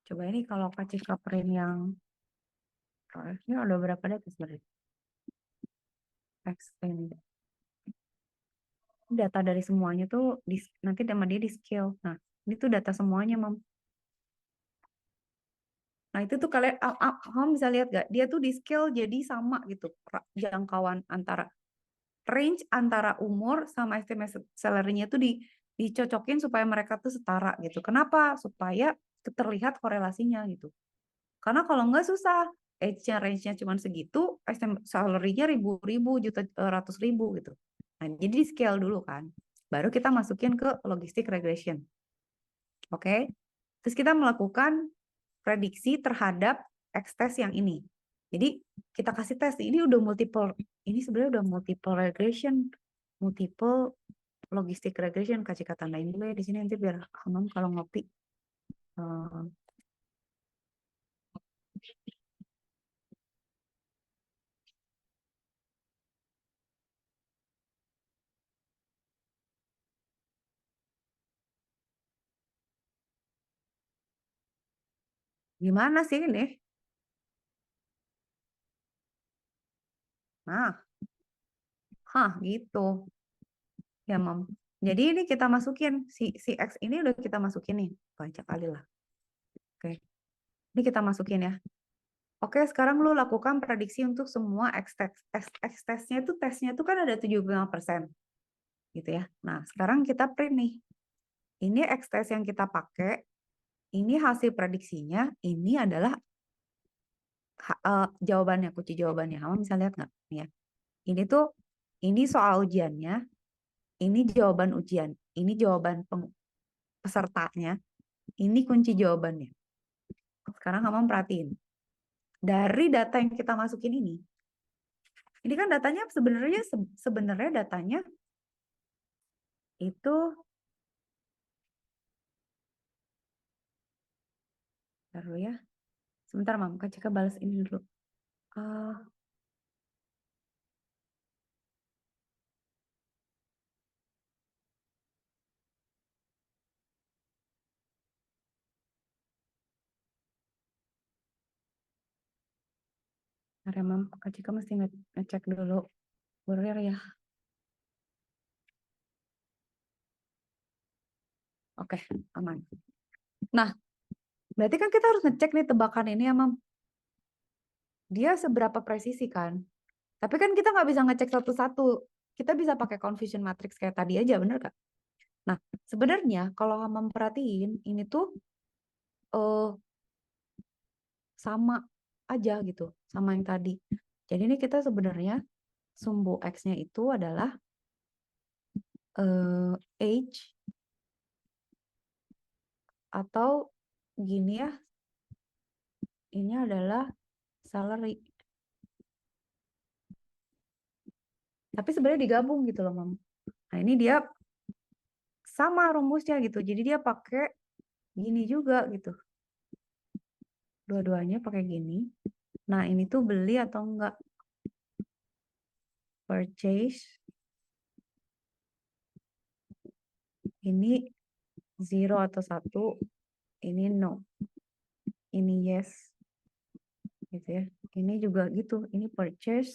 Coba ini kalau kasih print yang ini ada berapa data sebenarnya? Extend. Data dari semuanya tuh nanti sama dia di scale. Nah, ini tuh data semuanya, Mam. Nah, itu tuh kalian kamu bisa lihat gak? Dia tuh di scale jadi sama gitu. Jangkauan antara range antara umur sama estimate salary-nya tuh dicocokin supaya mereka tuh setara gitu. Kenapa? Supaya terlihat korelasinya gitu. Karena kalau nggak susah, age-nya range-nya cuma segitu, salary-nya ribu-ribu, ratus ribu gitu. Nah, jadi di scale dulu kan. Baru kita masukin ke logistic regression. Oke? Terus kita melakukan prediksi terhadap X-test yang ini. Jadi kita kasih tes, ini udah multiple, ini sebenarnya udah multiple regression, multiple logistic regression. Kasih kata tandain dulu ya di sini nanti biar Hamam kalau ngopi. Gimana sih ini? Nah, gitu. Ya, Mam. Jadi ini kita masukin si X ini udah kita masukin nih. Banyak kali lah. Oke. Ini kita masukin ya. Oke, sekarang lu lakukan prediksi untuk semua X-testnya itu tesnya itu kan ada 75%. Gitu ya. Nah, sekarang kita print nih. Ini X-test yang kita pakai, ini hasil prediksinya, ini adalah jawabannya, kunci jawabannya. Kamu bisa lihat nggak? Ya. Ini soal ujiannya, ini jawaban ujian, ini jawaban pesertanya, ini kunci jawabannya. Sekarang kamu perhatiin. Dari data yang kita masukin ini kan datanya sebenarnya datanya itu taruh ya. Sebentar, Mam. Kak Cika balas ini dulu. Mam, Kak Cika mesti ngecek dulu. Kurir ya. Oke, aman. Nah, berarti kan kita harus ngecek nih tebakan ini ya, Mam. Dia seberapa presisi kan? Tapi kan kita nggak bisa ngecek satu-satu. Kita bisa pakai confusion matrix kayak tadi aja, bener Kak? Nah, sebenarnya kalau memperhatiin ini tuh sama aja gitu, sama yang tadi. Jadi ini kita sebenarnya sumbu X-nya itu adalah age atau gini ya, ini adalah salary. Tapi sebenarnya digabung gitu loh, Mam. Nah, ini dia sama rumusnya gitu. Jadi dia pakai gini juga gitu. Dua-duanya pakai gini. Nah, ini tuh beli atau enggak? Purchase. Ini 0 atau 1. Ini no. Ini yes. Gitu ya. Ini juga gitu. Ini purchase.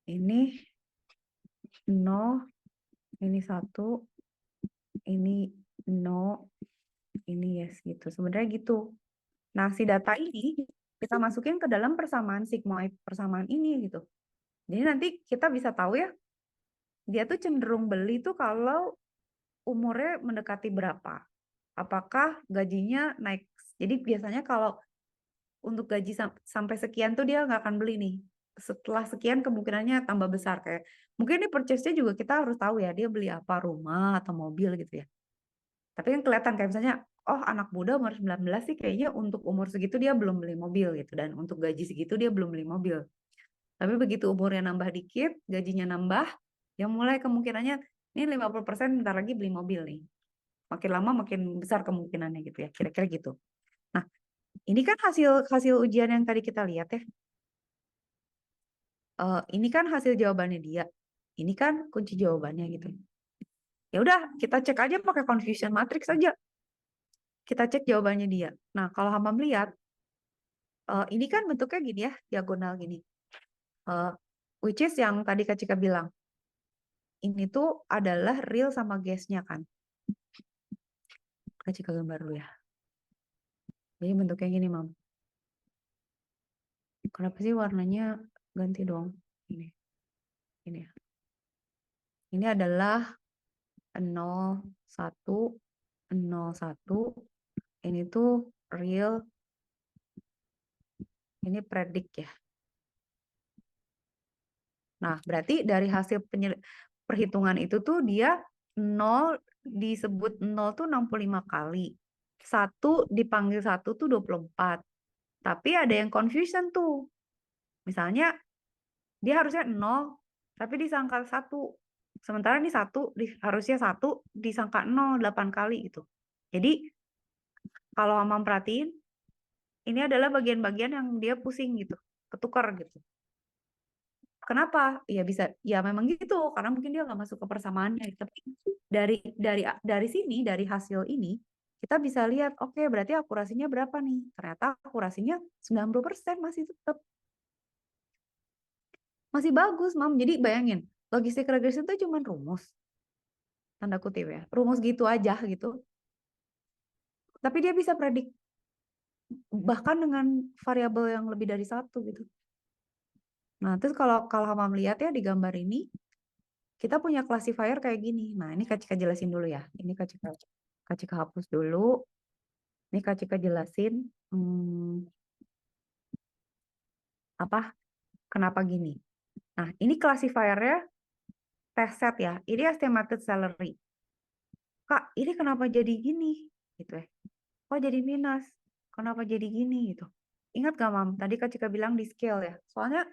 Ini no. Ini 1. Ini no. Ini yes gitu. Sebenarnya gitu. Nah, si data ini kita masukin ke dalam persamaan sigmoid persamaan ini gitu. Jadi nanti kita bisa tahu ya, dia tuh cenderung beli tuh kalau umurnya mendekati berapa. Apakah gajinya naik. Jadi biasanya kalau untuk gaji sampai sekian tuh dia nggak akan beli nih. Setelah sekian kemungkinannya tambah besar. Kayak mungkin ini purchase-nya juga kita harus tahu ya, dia beli apa, rumah atau mobil gitu ya. Tapi kan kelihatan kayak misalnya, oh anak muda umur 19 sih kayaknya untuk umur segitu dia belum beli mobil gitu. Dan untuk gaji segitu dia belum beli mobil. Tapi begitu umurnya nambah dikit, gajinya nambah, ya mulai kemungkinannya ini 50% bentar lagi beli mobil nih. Makin lama makin besar kemungkinannya gitu ya, kira-kira gitu. Nah, ini kan hasil ujian yang tadi kita lihat ya. Ini kan hasil jawabannya dia. Ini kan kunci jawabannya gitu. Ya udah, kita cek aja pakai confusion matrix aja. Kita cek jawabannya dia. Nah, kalau Hamam lihat, ini kan bentuknya gini ya, diagonal gini. Which is yang tadi Kak Cika bilang. Ini tuh adalah real sama guess-nya kan. Kak Cika gambar dulu ya. Jadi bentuknya gini, Mam. Kenapa sih warnanya ganti dong? Ini. Ini ya. Ini adalah 0, 1, 0, 1. Ini tuh real. Ini predict ya. Nah, berarti dari hasil perhitungan itu tuh dia 0 disebut 0 tuh 65 kali. 1 dipanggil 1 tuh 24. Tapi ada yang confusion tuh. Misalnya dia harusnya 0 tapi disangka 1. Sementara ini 1 harusnya 1 disangka 0 8 kali gitu. Jadi kalau Amam perhatiin ini adalah bagian-bagian yang dia pusing gitu, ketukar gitu. Kenapa? Ya bisa, ya memang gitu, karena mungkin dia nggak masuk ke persamaannya. Tapi dari sini, dari hasil ini, kita bisa lihat, oke, berarti akurasinya berapa nih? Ternyata akurasinya 90% masih tetap. Masih bagus, Mam. Jadi bayangin, logistik regression itu cuma rumus. Tanda kutip ya. Rumus gitu aja gitu. Tapi dia bisa predik bahkan dengan variabel yang lebih dari 1 gitu. Nah, terus kalau Hamam lihat ya di gambar ini, kita punya classifier kayak gini. Nah, ini Kak Cika jelasin dulu ya. Ini Kak Cika hapus dulu. Ini Kak Cika jelasin apa kenapa gini. Nah, ini classifiernya test set ya. Ini estimated salary. Kak, ini kenapa jadi gini? Gitu ya. Kok jadi minus? Kenapa jadi gini gitu? Ingat gak, Mam? Tadi Kak Cika bilang di scale ya. Soalnya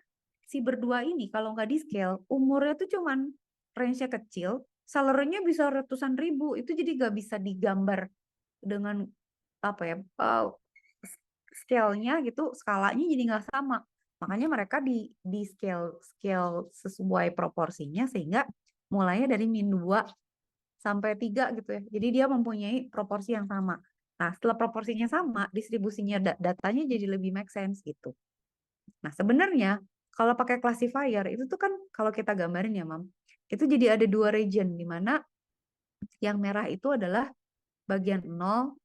si berdua ini kalau nggak di scale, umurnya tuh cuman range-nya kecil, salary-nya bisa ratusan ribu. Itu jadi nggak bisa digambar dengan apa ya, scale-nya gitu, skalanya jadi nggak sama. Makanya mereka di scale sesuai proporsinya sehingga mulainya dari -2 sampai 3 gitu ya. Jadi dia mempunyai proporsi yang sama. Nah, setelah proporsinya sama, distribusinya datanya jadi lebih make sense gitu. Nah, sebenarnya kalau pakai classifier itu tuh kan kalau kita gambarin ya, Mam, itu jadi ada 2 region di mana yang merah itu adalah bagian 0.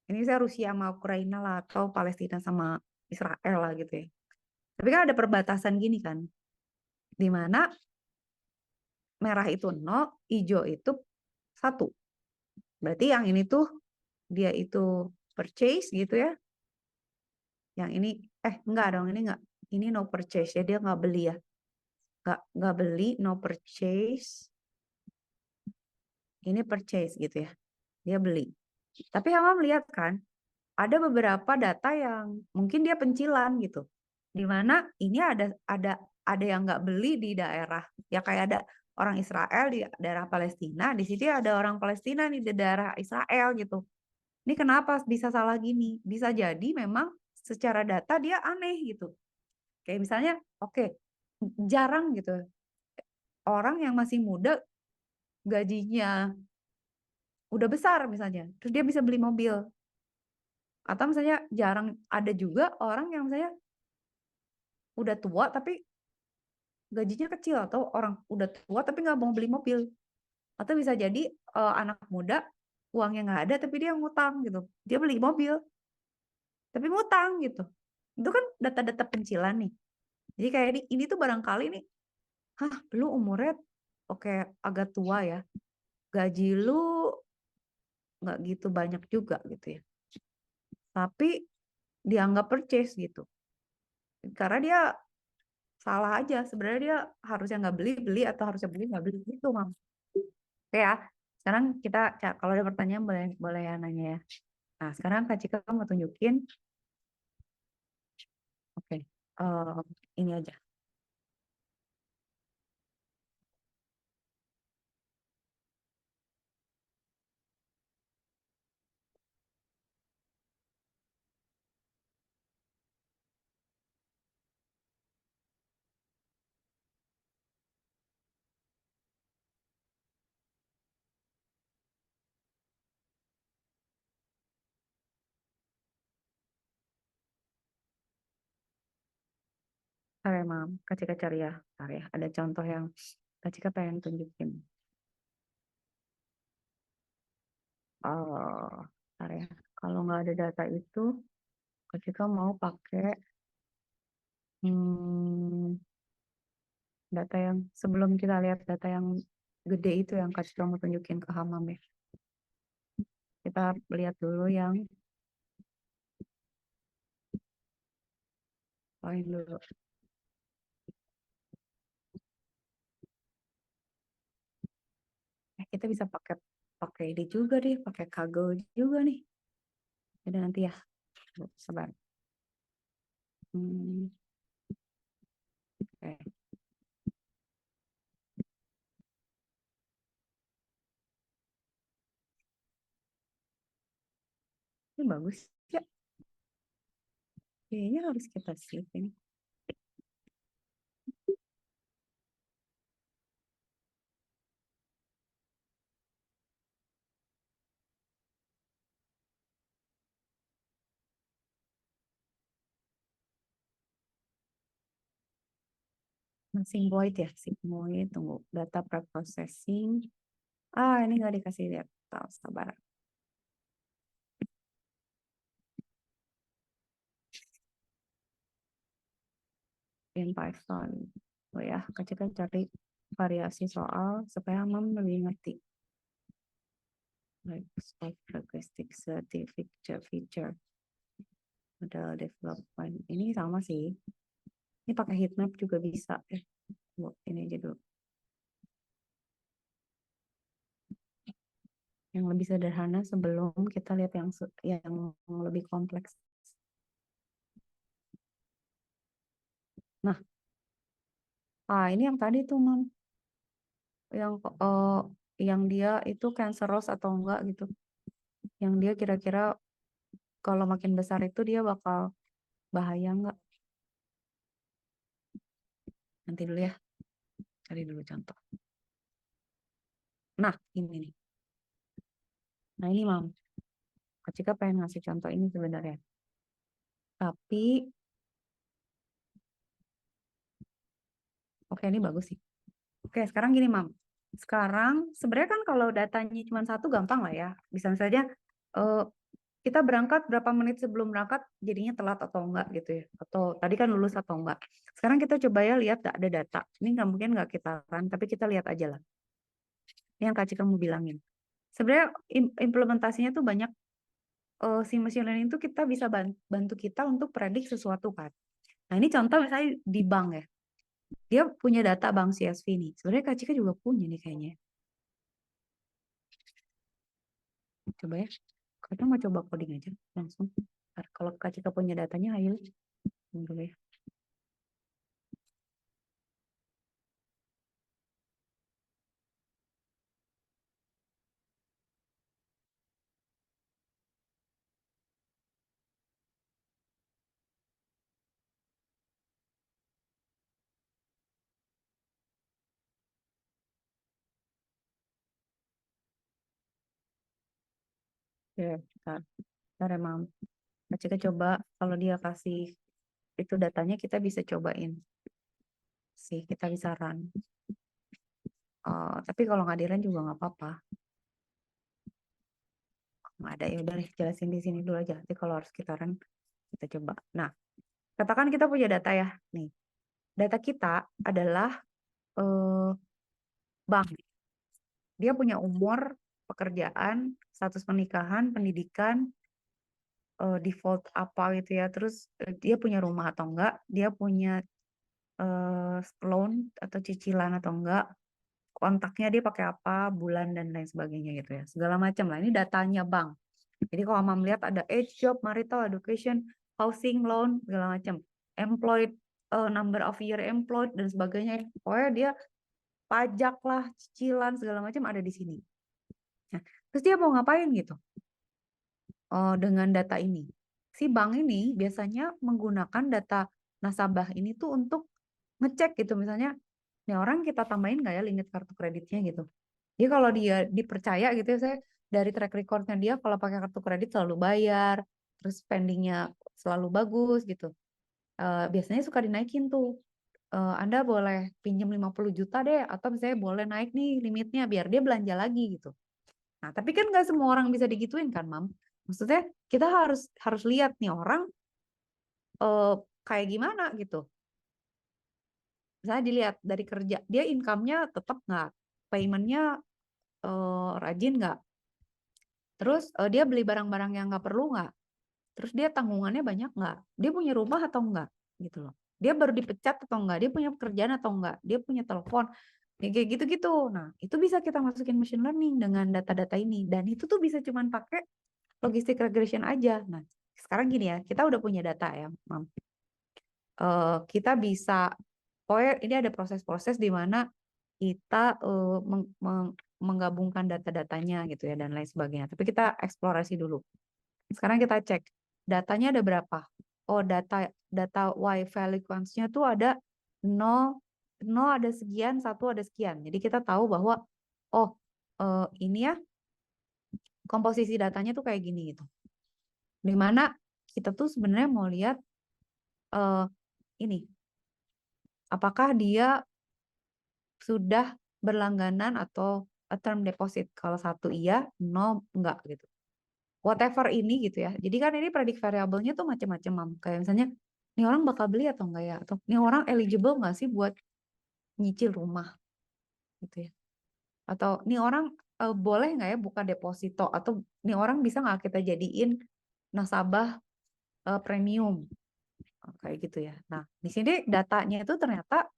Ini saya Rusia sama Ukraina lah atau Palestina sama Israel lah gitu ya. Tapi kan ada perbatasan gini kan, di mana merah itu 0, hijau itu 1. Berarti yang ini tuh dia itu purchase gitu ya. Yang ini enggak dong, ini enggak. Ini no purchase ya, dia nggak beli ya. Nggak beli, no purchase. Ini purchase gitu ya. Dia beli. Tapi Hamam lihat kan, ada beberapa data yang mungkin dia pencilan gitu. Di mana ini ada yang nggak beli di daerah. Ya kayak ada orang Israel di daerah Palestina, di sini ada orang Palestina nih di daerah Israel gitu. Ini kenapa bisa salah gini? Bisa jadi memang secara data dia aneh gitu. Kayak misalnya, oke, jarang gitu orang yang masih muda gajinya udah besar misalnya, terus dia bisa beli mobil. Atau misalnya jarang ada juga orang yang misalnya udah tua tapi gajinya kecil, atau orang udah tua tapi nggak mau beli mobil. Atau bisa jadi anak muda uangnya nggak ada tapi dia ngutang gitu. Dia beli mobil tapi ngutang gitu. Itu kan data-data pencilan nih. Jadi kayak ini tuh barangkali nih, lu umurnya oke agak tua ya. Gaji lu nggak gitu banyak juga gitu ya. Tapi dianggap purchase gitu. Karena dia salah aja. Sebenarnya dia harusnya nggak beli, beli, atau harusnya beli, nggak beli gitu, Mam. Oke ya. Sekarang kita, kalau ada pertanyaan boleh boleh ya nanya ya. Nah, sekarang Kak Cika mau tunjukin. Oke. Ini aja. Oke, Mam. Kak Cika cari ya. Bentar ya. Ada contoh yang Kak Cika pengen tunjukin. Bentar ya. Kalau nggak ada data itu, Kak Cika mau pakai hmm, data yang sebelum kita lihat data yang gede itu yang Kak Cika mau tunjukin ke Hamam ya. Kita lihat dulu yang lain dulu. Kita bisa pakai pakai ini juga deh, pakai Kaggle juga nih. Jadi nanti ya, sabar. Oke. Ini bagus ya. Kayaknya harus kita save ini. Sigmoid ya, sigmoid. Tunggu, data preprocessing. Ini nggak dikasih lihat. Tahu, sabar. In Python. Oh ya, kita cari variasi soal supaya Mam lebih ngerti. Like of linguistic feature. Model development. Ini sama sih. Ini pakai heatmap juga bisa. Ini aja dulu. Yang lebih sederhana sebelum kita lihat yang lebih kompleks. Nah, ini yang tadi tuh, Mam. Yang dia itu cancerous atau enggak gitu. Yang dia kira-kira kalau makin besar itu dia bakal bahaya enggak? Nanti dulu ya. Cari dulu contoh. Nah, ini nih. Nah, ini, Mam. Kak Cika pengen ngasih contoh ini sebenarnya. Tapi, oke, ini bagus sih. Oke, sekarang gini, Mam. Sekarang, sebenarnya kan kalau datanya cuma satu, gampang lah ya. Bisa saja kita berangkat berapa menit sebelum berangkat, jadinya telat atau enggak gitu ya. Atau tadi kan lulus atau enggak. Sekarang kita coba ya lihat ada data. Ini nggak mungkin nggak kita run, tapi kita lihat aja lah. Ini yang Kak Cika mau bilangin. Sebenarnya implementasinya tuh banyak. Si machine learning itu kita bisa bantu kita untuk predik sesuatu kan. Nah ini contoh misalnya di bank ya. Dia punya data bank CSV nih. Sebenarnya Kak Cika juga punya nih kayaknya. Coba ya. Kita mau coba coding aja langsung. Kalau Kak Cika punya datanya, ayo. Dulu ya. Oke, bentar ya, Mam. Kita coba kalau dia kasih itu datanya, kita bisa cobain sih, kita bisa run. Tapi kalau nggak di run juga nggak apa-apa. Nggak ada, ya udah deh, jelasin di sini dulu aja. Nanti kalau harus kita run, kita coba. Nah, katakan kita punya data ya. Nih, data kita adalah bank. Dia punya umur, pekerjaan, status pernikahan, pendidikan, default apa gitu ya. Terus dia punya rumah atau enggak, dia punya loan atau cicilan atau enggak, kontaknya dia pakai apa, bulan dan lain sebagainya gitu ya. Segala macam lah. Ini datanya bank. Jadi kalau Mama melihat ada age, job, marital, education, housing, loan, segala macam. Employed, number of year employed dan sebagainya. Pokoknya dia pajak lah, cicilan, segala macam ada di sini. Nah, terus dia mau ngapain gitu dengan data ini? Si bank ini biasanya menggunakan data nasabah ini tuh untuk ngecek gitu, misalnya, nih orang kita tambahin nggak ya limit kartu kreditnya gitu. Jadi kalau dia dipercaya gitu ya, saya dari track recordnya dia kalau pakai kartu kredit selalu bayar, terus spendingnya selalu bagus gitu. Biasanya suka dinaikin tuh. Anda boleh pinjam 50 juta deh, atau misalnya boleh naik nih limitnya biar dia belanja lagi gitu. Nah, tapi kan nggak semua orang bisa digituin kan, Mam. Maksudnya kita harus lihat nih orang kayak gimana gitu. Misalnya dilihat dari kerja, dia income-nya tetap nggak, payment-nya rajin nggak, terus dia beli barang-barang yang nggak perlu nggak, terus dia tanggungannya banyak nggak, dia punya rumah atau nggak, gitu loh. Dia baru dipecat atau nggak, dia punya pekerjaan atau nggak, dia punya telepon, ya kayak gitu-gitu. Nah, itu bisa kita masukin machine learning dengan data-data ini, dan itu tuh bisa cuman pakai logistic regression aja. Nah, sekarang gini ya, kita udah punya data ya, Mam. Kita bisa, pokoknya ini ada proses-proses di mana kita menggabungkan data-datanya gitu ya dan lain sebagainya. Tapi kita eksplorasi dulu. Sekarang kita cek datanya ada berapa. Oh, data Y value counts-nya tuh ada 0, 0 ada sekian, 1 ada sekian. Jadi kita tahu bahwa oh ini ya komposisi datanya tuh kayak gini gitu. Dimana kita tuh sebenarnya mau lihat ini apakah dia sudah berlangganan atau term deposit. Kalau 1 iya, 0 enggak gitu. Whatever ini gitu ya. Jadi kan ini predik variabelnya tuh macam-macam, Mam. Kayak misalnya, nih orang bakal beli atau enggak ya? Atau nih orang eligible nggak sih buat nyicil rumah gitu ya? Atau nih orang boleh nggak ya buka deposito? Atau nih orang bisa nggak kita jadiin nasabah premium? Kayak gitu ya. Nah, di sini datanya itu ternyata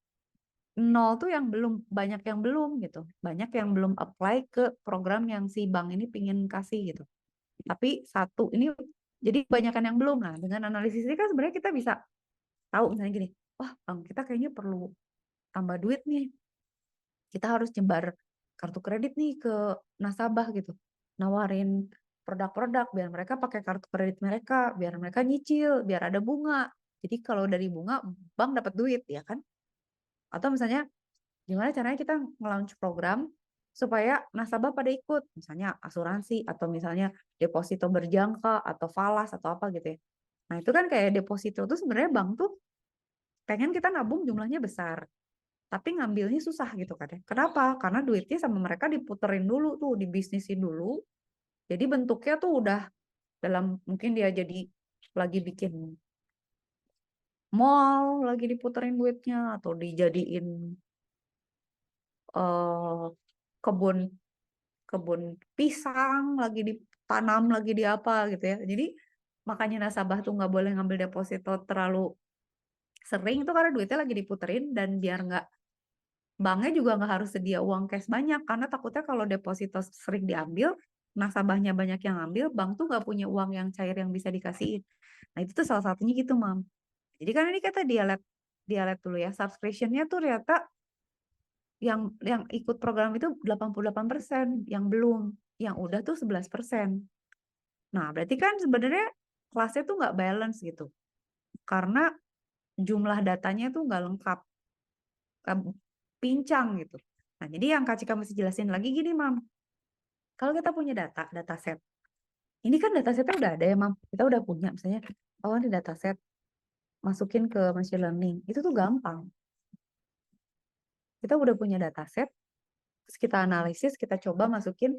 0 tuh yang belum, banyak yang belum gitu. Banyak yang belum apply ke program yang si bank ini pingin kasih gitu. Tapi 1 ini jadi kebanyakan yang belum. Nah, dengan analisis ini kan sebenarnya kita bisa tahu misalnya gini, wah bank kita kayaknya perlu tambah duit nih. Kita harus nyebar kartu kredit nih ke nasabah gitu. Nawarin produk-produk biar mereka pakai kartu kredit mereka, biar mereka nyicil, biar ada bunga. Jadi kalau dari bunga bank dapat duit ya kan? Atau misalnya gimana caranya kita nge-launch program supaya nasabah pada ikut, misalnya asuransi atau misalnya deposito berjangka atau falas atau apa gitu ya. Nah, itu kan kayak deposito tuh sebenarnya bank tuh pengen kita nabung jumlahnya besar, tapi ngambilnya susah gitu kan ya. Kenapa? Karena duitnya sama mereka diputerin dulu tuh, dibisnisin dulu. Jadi bentuknya tuh udah dalam, mungkin dia jadi lagi bikin mall, lagi diputerin duitnya, atau dijadiin kebun kebun pisang lagi ditanam lagi di apa gitu ya. Jadi makanya nasabah tuh nggak boleh ngambil deposito terlalu sering itu karena duitnya lagi diputerin, dan biar nggak, banknya juga nggak harus sedia uang cash banyak karena takutnya kalau deposito sering diambil, nasabahnya banyak yang ambil, bank tuh nggak punya uang yang cair yang bisa dikasihin. Nah itu tuh salah satunya gitu, Mam. Jadi kan ini kata dia lihat dulu ya, subscription-nya tuh ternyata yang ikut program itu 88%, yang belum, yang udah tuh 11%. Nah, berarti kan sebenarnya kelasnya tuh nggak balance gitu. Karena jumlah datanya tuh nggak lengkap, pincang gitu. Nah, jadi yang Kak Cika mesti jelasin lagi gini, Mam. Kalau kita punya data set, Ini kan datasetnya udah ada ya, Mam. Kita udah punya, misalnya, oh ini dataset, masukin ke machine learning. Itu tuh gampang. Kita udah punya dataset, terus kita analisis, kita coba masukin.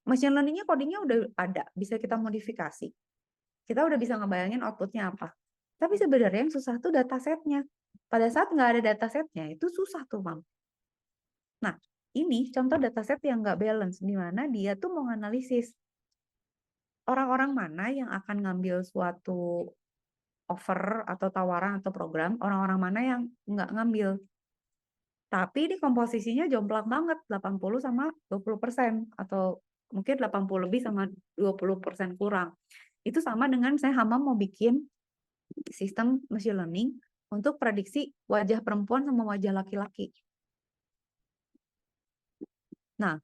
Machine learning-nya codingnya udah ada, bisa kita modifikasi. Kita udah bisa ngebayangin outputnya apa. Tapi sebenarnya yang susah tuh datasetnya. Pada saat nggak ada datasetnya, itu susah tuh, Mam. Nah, ini contoh dataset yang nggak balance, di mana dia tuh mau nganalisis orang-orang mana yang akan ngambil suatu offer atau tawaran atau program, orang-orang mana yang nggak ngambil. Tapi ini komposisinya jomplang banget, 80 sama 20%, atau mungkin 80 lebih sama 20% kurang. Itu sama dengan saya Hamam mau bikin sistem machine learning untuk prediksi wajah perempuan sama wajah laki-laki. Nah,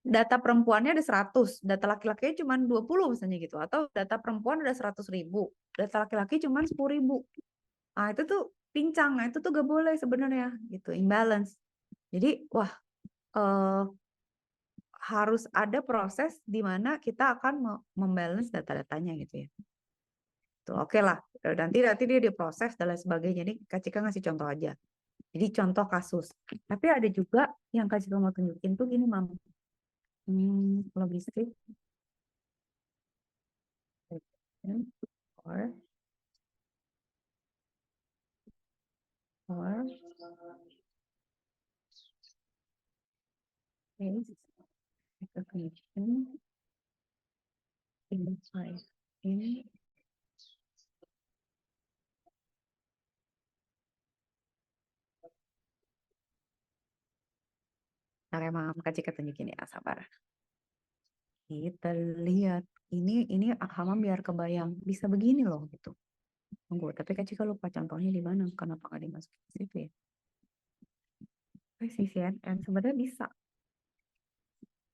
data perempuannya ada 100, data laki-lakinya cuma 20 misalnya gitu. Atau data perempuan ada 100.000, data laki-laki cuma 10.000. Nah, itu tuh pincang. Nah, itu tuh gak boleh sebenarnya gitu, imbalance. Jadi, wah, harus ada proses di mana kita akan membalance data-datanya gitu ya. Tuh, oke lah. Nanti dia diproses dan lain sebagainya. Ini Kak Cika ngasih contoh aja. Jadi contoh kasus. Tapi ada juga yang Kak Cika mau tunjukin tuh gini, Mam. Logistik. Or case recognition inside in Nah, emang Kak Cika tunjukin ya, sabar. Kita lihat ini Hamam biar kebayang bisa begini loh gitu. Tunggu, tapi Kak Cika lupa contohnya di mana? Kenapa nggak dimasukin ke situ ya? Si CNN sebenarnya bisa.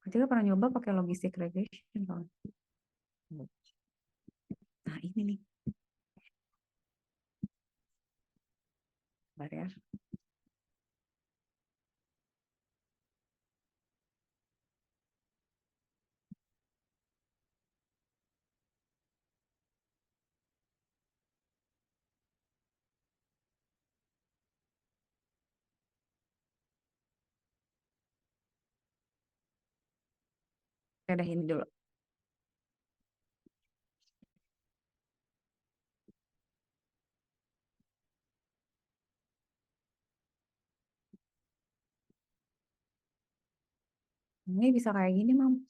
Kak Cika pernah nyoba pakai logistic regression kan? Nah ini nih. Sabar ya. Saya dah ini dulu. Ini bisa kayak gini, Mam.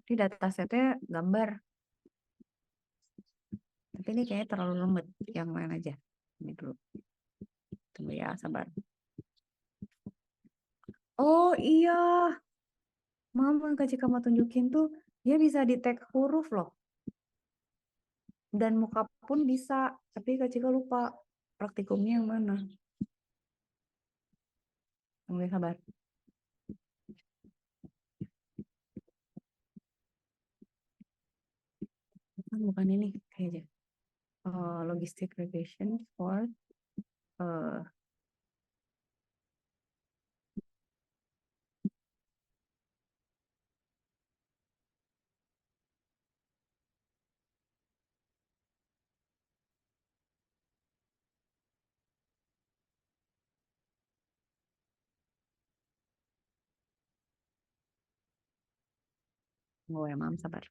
Ini datasetnya gambar. Tapi ini kayaknya terlalu lembut. Yang lain aja. Ini dulu. Tunggu ya, sabar. Oh iya. Mama Kak Cika mau tunjukin tuh, dia bisa detect huruf loh. Dan muka pun bisa. Tapi Kak Cika lupa praktikumnya yang mana. Tunggu ya, sabar. Bukan ini kayaknya. Logistic regression for tunggu ya, Mam, sabar.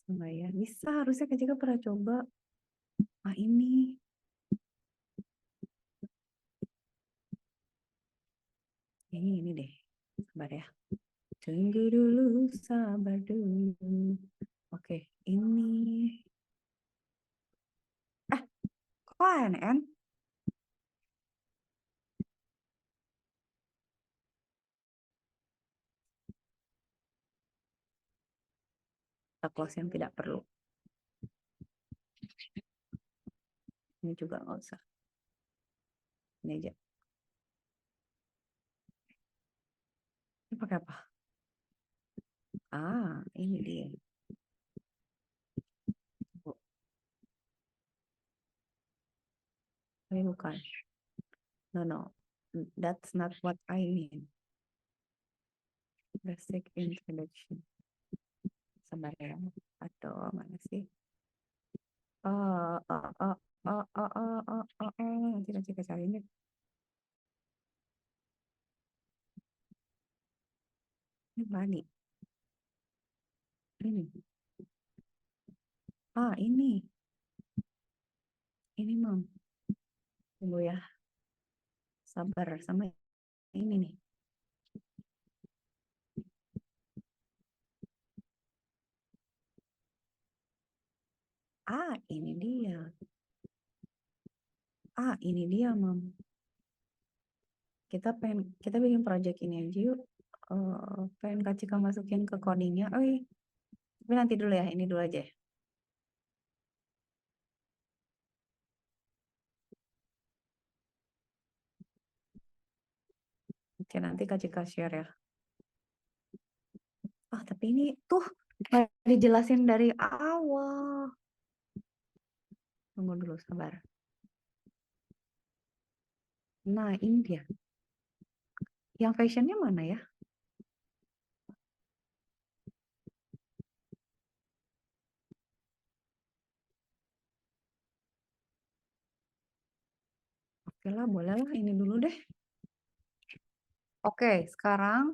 Bisa nggak ya? Bisa, harusnya Kak Cika pernah coba. Ah, ini. Ini deh. Sabar ya. Tunggu dulu, sabar dulu. Oke, ini. Kok ANN? Kita close yang tidak perlu. Ini juga nggak usah. Ini aja. Ini pakai apa? Ah, ini dia. bukan. No. That's not what I mean. Basic introduction. Sabar ya. Aduh, mana sih? Nanti kita cari ini. Ini mana? Ini. Ini. Ini, Mam. Tunggu ya. Sabar sama ini nih. Ini dia. Ini dia, Mam. Kita bikin project ini aja yuk. Pengen Kak Cika masukin ke codingnya. Tapi nanti dulu ya, ini dulu aja. Oke, nanti Kak Cika share ya. Tapi ini tuh kayak dijelasin dari awal. Tunggu dulu, sabar. Nah, ini dia. Yang fashionnya mana ya? Oke lah, boleh lah. Ini dulu deh. Oke, sekarang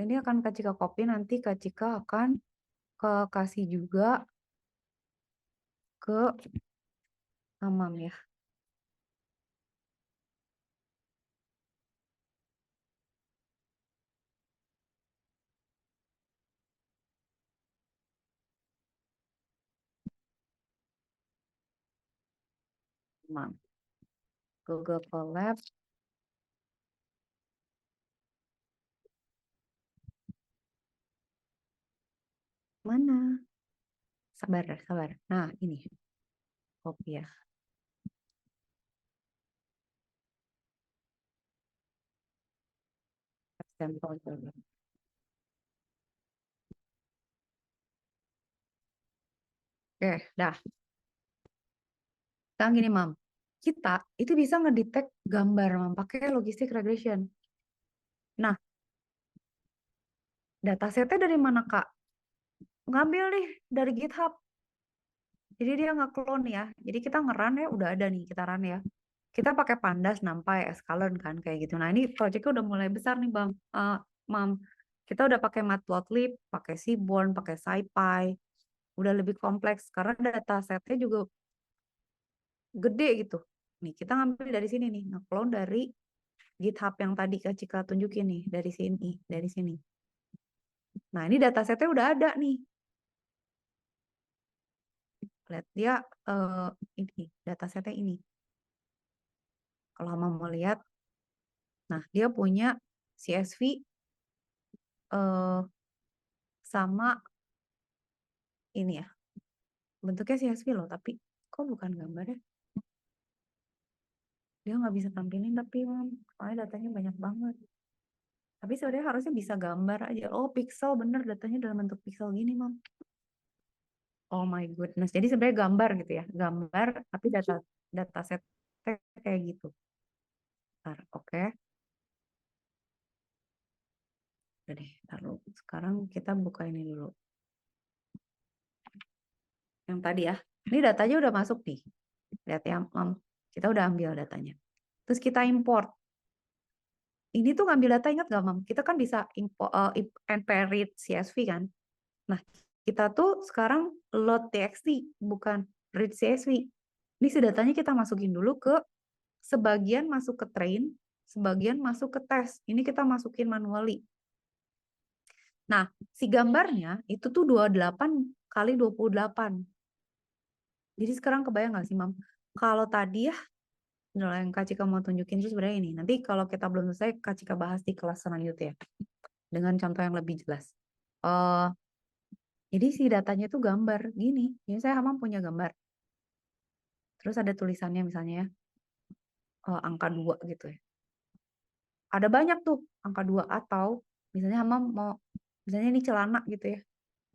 ini akan Kak Cika copy. Nanti Kak Cika akan kasih juga ke Amam ya. Amam. Google Colab. Mana? Sabar. Nah, ini. Copy ya. Sampel dulu. Oke, dah. Sekarang gini, Mam. Kita itu bisa ngedetect gambar, Mam, pakai logistic regression. Nah, datasetnya dari mana, Kak? Ngambil nih dari GitHub. Jadi dia nge-clone ya. Jadi kita nge-run ya, udah ada nih kita run ya. Kita pakai Pandas, NumPy, Escalern kan kayak gitu. Nah, ini projectnya udah mulai besar nih, Bang. Mam. Kita udah pakai Matplotlib, pakai Seaborn, pakai SciPy. Udah lebih kompleks karena datasetnya juga gede gitu. Nih, kita ngambil dari sini nih, nge-clone dari GitHub yang tadi Kak Cika tunjukin nih, dari sini. Nah, ini datasetnya udah ada nih. Lihat dia ini datasetnya ini. Kalau mau lihat, nah dia punya CSV sama ini ya. Bentuknya CSV loh, tapi kok bukan gambar ya? Dia nggak bisa tampilin tapi soalnya datanya banyak banget. Tapi sebenarnya harusnya bisa gambar aja. Oh, pixel bener, datanya dalam bentuk pixel gini, Mam. Oh my goodness. Jadi sebenarnya gambar gitu ya. Gambar tapi dataset kayak gitu. Oke. Udah deh, taruh. Sekarang kita buka ini dulu. Yang tadi ya. Ini datanya udah masuk nih. Lihat ya, Mam. Kita udah ambil datanya. Terus kita import. Ini tuh ngambil data, ingat gak, Mam? Kita kan bisa npr read CSV kan. Nah, kita tuh sekarang load txt, bukan read CSV. Ini si datanya kita masukin dulu ke sebagian masuk ke train, sebagian masuk ke test. Ini kita masukin manually. Nah, si gambarnya itu tuh 28 kali 28. Jadi sekarang kebayang nggak sih, Mam? Kalau tadi ya, yang Kak Cika mau tunjukin itu sebenarnya ini. Nanti kalau kita belum selesai, Kak Cika bahas di kelas selanjutnya. Dengan contoh yang lebih jelas. Jadi si datanya itu gambar gini. Jadi saya Hamam punya gambar. Terus ada tulisannya misalnya ya, angka 2 gitu ya. Ada banyak tuh angka 2 atau misalnya Hamam mau, misalnya ini celana gitu ya.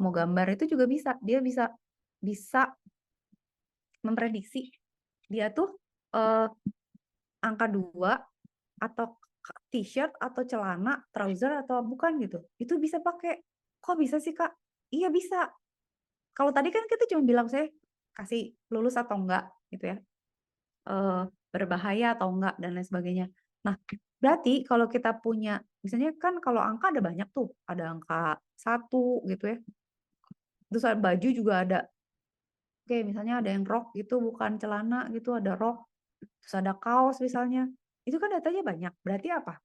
Mau gambar itu juga bisa. Dia bisa memprediksi. Dia tuh angka 2 atau t-shirt atau celana, trouser atau bukan gitu. Itu bisa pakai. Kok bisa sih, Kak? Iya bisa. Kalau tadi kan kita cuma bilang saya kasih lulus atau enggak gitu ya. Berbahaya atau enggak dan lain sebagainya. Nah, berarti kalau kita punya misalnya kan kalau angka ada banyak tuh, ada angka 1 gitu ya. Terus ada baju juga ada. Oke, misalnya ada yang rok gitu bukan celana gitu, ada rok. Terus ada kaos misalnya. Itu kan datanya banyak. Berarti apa?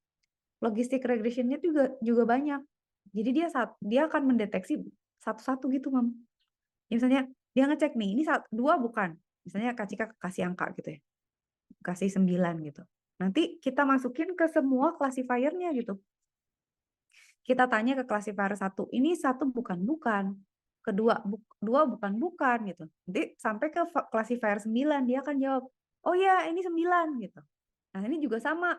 Logistic regression-nya juga banyak. Jadi dia akan mendeteksi satu-satu gitu, Mam. Misalnya dia ngecek nih, ini 2 bukan. Misalnya Kak Cika kasih angka gitu ya. Kasih 9 gitu. Nanti kita masukin ke semua classifier-nya gitu. Kita tanya ke classifier 1, ini 1 bukan. Kedua, 2 bukan gitu. Nanti sampai ke classifier 9, dia akan jawab, oh ya ini 9 gitu. Nah ini juga sama.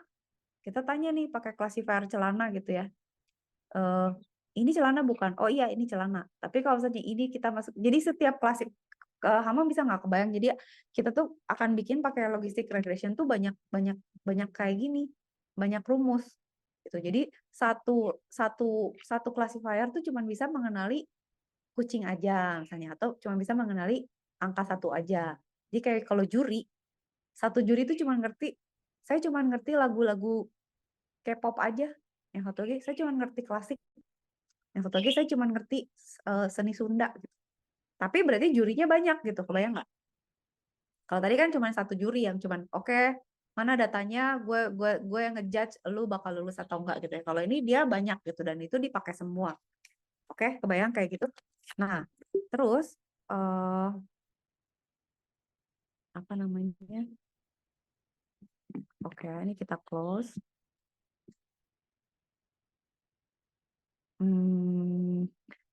Kita tanya nih pakai classifier celana gitu ya. Ini celana bukan? Oh iya ini celana. Tapi kalau misalnya ini kita masuk, jadi setiap klasik Hama bisa nggak kebayang? Jadi kita tuh akan bikin pakai logistic regression tuh banyak kayak gini, banyak rumus gitu. Jadi satu classifier tuh cuma bisa mengenali kucing aja misalnya, atau cuma bisa mengenali angka 1 aja. Jadi kayak kalau satu juri itu saya cuma ngerti lagu-lagu K-pop aja. Yang satu lagi saya cuma ngerti klasik. Yang satu lagi saya cuma ngerti seni Sunda gitu. Tapi berarti jurinya banyak gitu, kebayang nggak? Kalau tadi kan cuma satu juri yang cuma oke, mana datanya, gue yang ngejudge lu bakal lulus atau enggak gitu ya. Kalau ini dia banyak gitu dan itu dipakai semua. Oke, kebayang kayak gitu. Nah, terus apa namanya? Oke, ini kita close.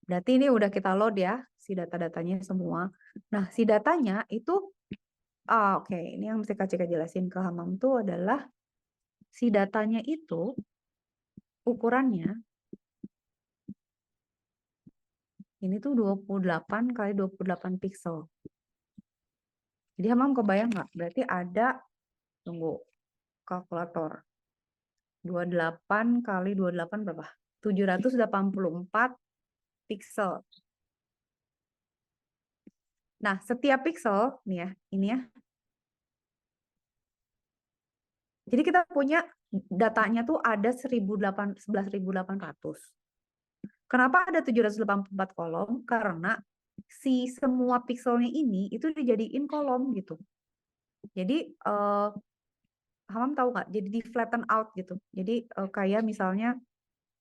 Berarti ini udah kita load ya, si data-datanya semua. Nah, si datanya itu, oke, ini yang mesti Kak Cika jelasin ke Hamam tuh adalah si datanya itu ukurannya ini tuh 28 kali 28 pixel. Jadi Hamam kebayang nggak? Berarti ada, tunggu, kalkulator. 28 kali 28 berapa? 784 pixel. Nah, setiap pixel, nih ya, ini ya. Jadi kita punya datanya tuh ada 11.800. Kenapa ada 784 kolom? Karena si semua pixelnya ini itu dijadiin kolom gitu. Jadi Hamam tahu nggak? Jadi di flatten out gitu. Jadi kayak misalnya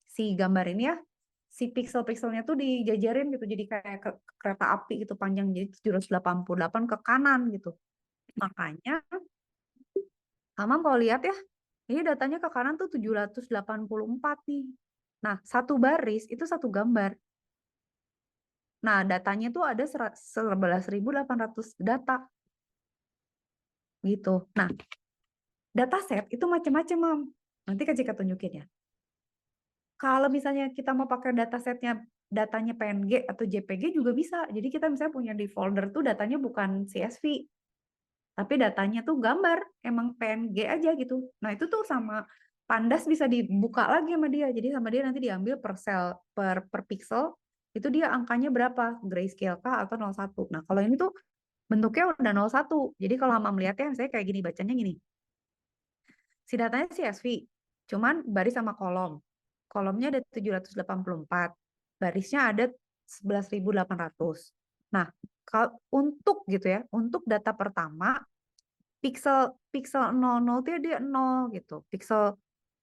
si gambar ini ya, si pixel-pixelnya tuh dijajarin gitu. Jadi kayak kereta api gitu panjang. Jadi 788 ke kanan gitu. Makanya Hamam kalau lihat ya, ini datanya ke kanan tuh 784 nih. Nah, satu baris itu satu gambar. Nah, datanya tuh ada 11.800 data. Gitu. Nah, dataset itu macam-macam, Mam. Nanti Kak Cika tunjukin ya. Kalau misalnya kita mau pakai datasetnya, datanya PNG atau JPG juga bisa. Jadi kita misalnya punya di folder tuh datanya bukan CSV, tapi datanya tuh gambar, emang PNG aja gitu. Nah, itu tuh sama Pandas bisa dibuka lagi sama dia. Jadi sama dia nanti diambil per sel, per pixel, itu dia angkanya berapa, grayscale kah atau 01. Nah, kalau ini tuh bentuknya udah 01. Jadi kalau Mama melihatnya, saya kayak gini, bacanya gini. Si datanya CSV, cuman baris sama kolom. Kolomnya ada 784, barisnya ada 11.800. Nah, kalau untuk gitu ya, untuk data pertama, pixel 00 dia 0 gitu. Pixel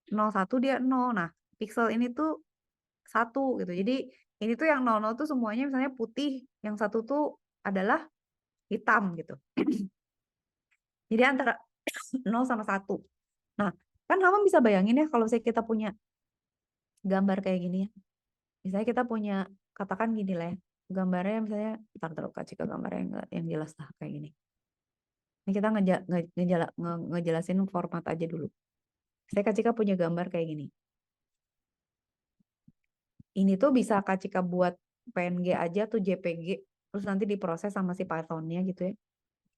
01 dia 0. Nah, pixel ini tuh 1 gitu. Jadi ini tuh yang 00 tuh semuanya misalnya putih, yang satu tuh adalah hitam gitu. Jadi antara 0 sama 1. Nah, kan kamu bisa bayangin ya kalau saya kita punya gambar kayak gini ya. Misalnya kita punya, katakan gini lah ya, gambarnya misalnya, ntar terus kasih ke gambar yang jelas lah kayak gini. Ini kita ngejelasin format aja dulu. Saya Kak Cika punya gambar kayak gini. Ini tuh bisa Kak Cika buat PNG aja tuh JPG, terus nanti diproses sama si Python-nya gitu ya.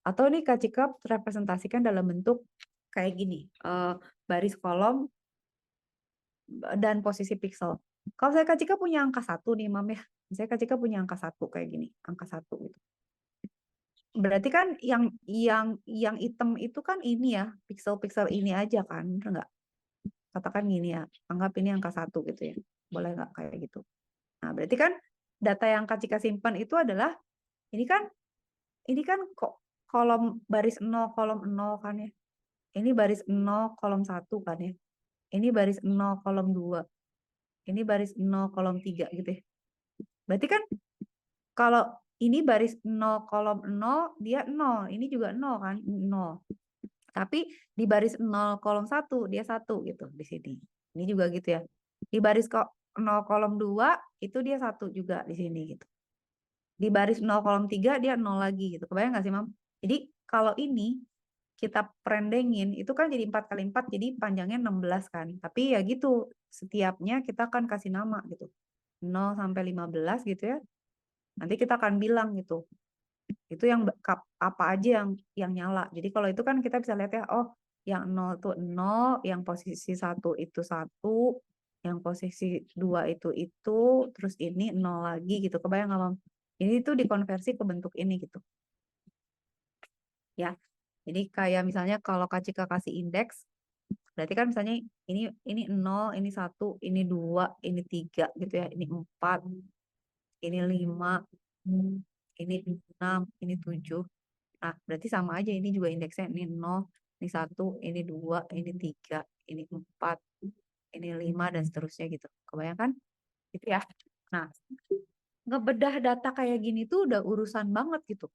Atau nih Kak Cika representasikan dalam bentuk kayak gini, baris kolom dan posisi pixel. Kalau saya Kak Cika punya angka 1 nih, Mam ya. Saya Kak Cika punya angka 1 kayak gini, angka 1 gitu. Berarti kan yang hitam itu kan ini ya, pixel-pixel ini aja kan, bener nggak? Katakan gini ya, anggap ini angka 1 gitu ya. Boleh nggak kayak gitu? Nah, berarti kan data yang Kak Cika simpan itu adalah ini kan kok kolom baris 0 kolom 0 kan ya. Ini baris 0 kolom 1 kan ya. Ini baris 0 kolom 2. Ini baris 0 kolom 3 gitu ya. Berarti kan kalau ini baris 0 kolom 0 dia 0, ini juga 0 kan? 0. Tapi di baris 0 kolom 1 dia 1 gitu di sini. Ini juga gitu ya. Di baris 0 kolom 2 itu dia 1 juga di sini gitu. Di baris 0 kolom 3 dia 0 lagi gitu. Kebayang nggak sih, Mam? Jadi kalau ini kita perendengin itu kan jadi 4 kali 4 jadi panjangnya 16 kan. Tapi ya gitu, setiapnya kita akan kasih nama gitu. 0 sampai 15 gitu ya. Nanti kita akan bilang gitu. Itu yang apa aja yang nyala. Jadi kalau itu kan kita bisa lihat ya, oh yang 0 itu 0, yang posisi 1 itu 1, yang posisi 2 itu, terus ini 0 lagi gitu. Kebayang nggak, Mam? Ini tuh dikonversi ke bentuk ini gitu. Ya. Jadi kayak misalnya kalau Kak Cika kasih indeks, berarti kan misalnya ini 0, ini 1, ini 2, ini 3 gitu ya. Ini 4, ini 5, ini 6, ini 7. Nah, berarti sama aja ini juga indeksnya ini 0, ini 1, ini 2, ini 3, ini 4, ini 5 dan seterusnya gitu. Kebayangkan? Gitu ya. Nah, ngebedah data kayak gini tuh udah urusan banget gitu.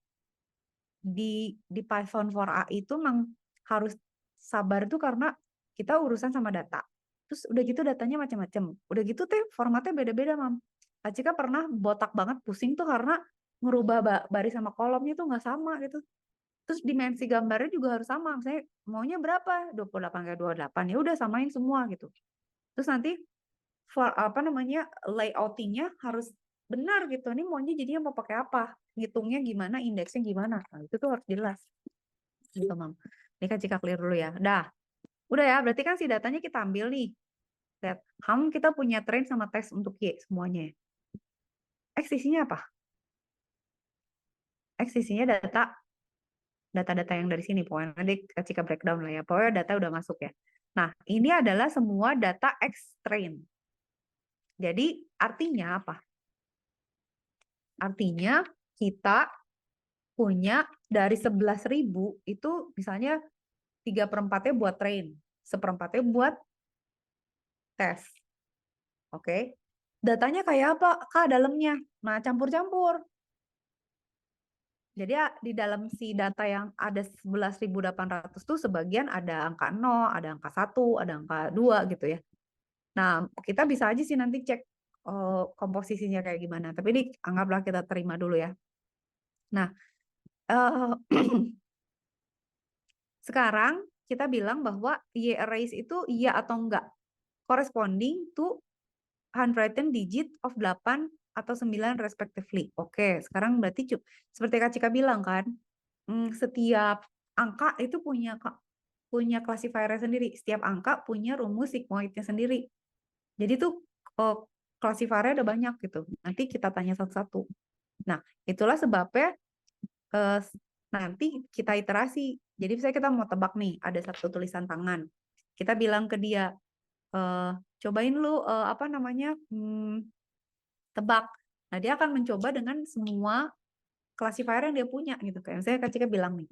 Di Python 4a itu memang harus sabar tuh karena kita urusan sama data. Terus udah gitu datanya macam-macam. Udah gitu tuh formatnya beda-beda, Mam. Acika pernah botak banget pusing tuh karena ngerubah baris sama kolomnya tuh nggak sama gitu. Terus dimensi gambarnya juga harus sama. Misalnya maunya berapa? 28 kali 28. Ya udah samain semua gitu. Terus nanti apa namanya layoutingnya harus benar gitu. Ini maunya jadinya mau pakai apa? Ngitungnya gimana, indeksnya gimana. Nah, itu tuh harus jelas. Gitu, Mam. Ini kan Cika clear dulu ya. Udah ya, berarti kan si datanya kita ambil nih. Lihat, kita punya train sama tes untuk Y semuanya. X isinya apa? X isinya data-data yang dari sini. Pokoknya nanti Cika breakdown lah ya. Pokoknya data udah masuk ya. Nah, ini adalah semua data X train. Jadi artinya apa? Artinya kita punya dari 11.000 itu misalnya 3/4-nya buat train, 1/4-nya buat tes. Oke. Datanya kayak apa? Kak, dalamnya. Nah, campur-campur. Jadi di dalam si data yang ada 11.800 tuh sebagian ada angka 0, ada angka 1, ada angka 2 gitu ya. Nah, kita bisa aja sih nanti cek komposisinya kayak gimana. Tapi ini anggaplah kita terima dulu ya. Nah, sekarang kita bilang bahwa Y erase itu iya atau enggak. Corresponding to handwritten digit of 8 atau 9 respectively. Oke, sekarang berarti seperti Kak Cika bilang kan, setiap angka itu punya classifier sendiri. Setiap angka punya rumus sigmoidnya sendiri. Jadi tuh classifier-nya ada banyak gitu. Nanti kita tanya satu-satu. Nah, itulah sebabnya nanti kita iterasi. Jadi misalnya kita mau tebak nih, ada satu tulisan tangan. Kita bilang ke dia, cobain lu apa namanya tebak. Nah, dia akan mencoba dengan semua classifier yang dia punya gitu. Kayak misalnya Kak Cika bilang nih,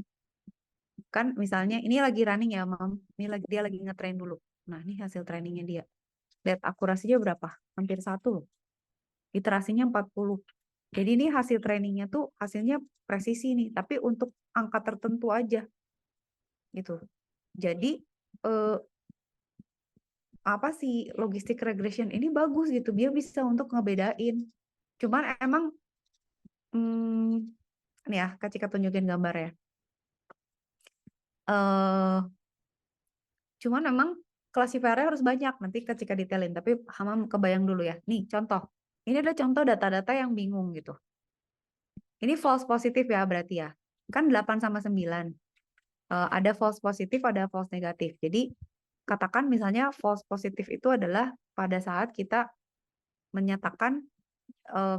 kan misalnya ini lagi running ya, Mam. Ini dia lagi ngetrain dulu. Nah, ini hasil trainingnya dia. Lihat akurasinya berapa? Hampir 1 loh. Iterasinya 40. Jadi ini hasil trainingnya tuh hasilnya presisi nih, tapi untuk angka tertentu aja gitu. Jadi apa sih logistic regression ini bagus gitu, dia bisa untuk ngebedain. Cuman emang nih ya, Kak Cika tunjukin gambar ya. Cuman memang classifier-nya harus banyak, nanti Kak Cika detailin, tapi Hamam kebayang dulu ya. Nih contoh, ini adalah contoh data-data yang bingung gitu. Ini false positif ya berarti ya, kan 8 sama 9. ada false positif, ada false negatif. Jadi katakan misalnya false positif itu adalah pada saat kita menyatakan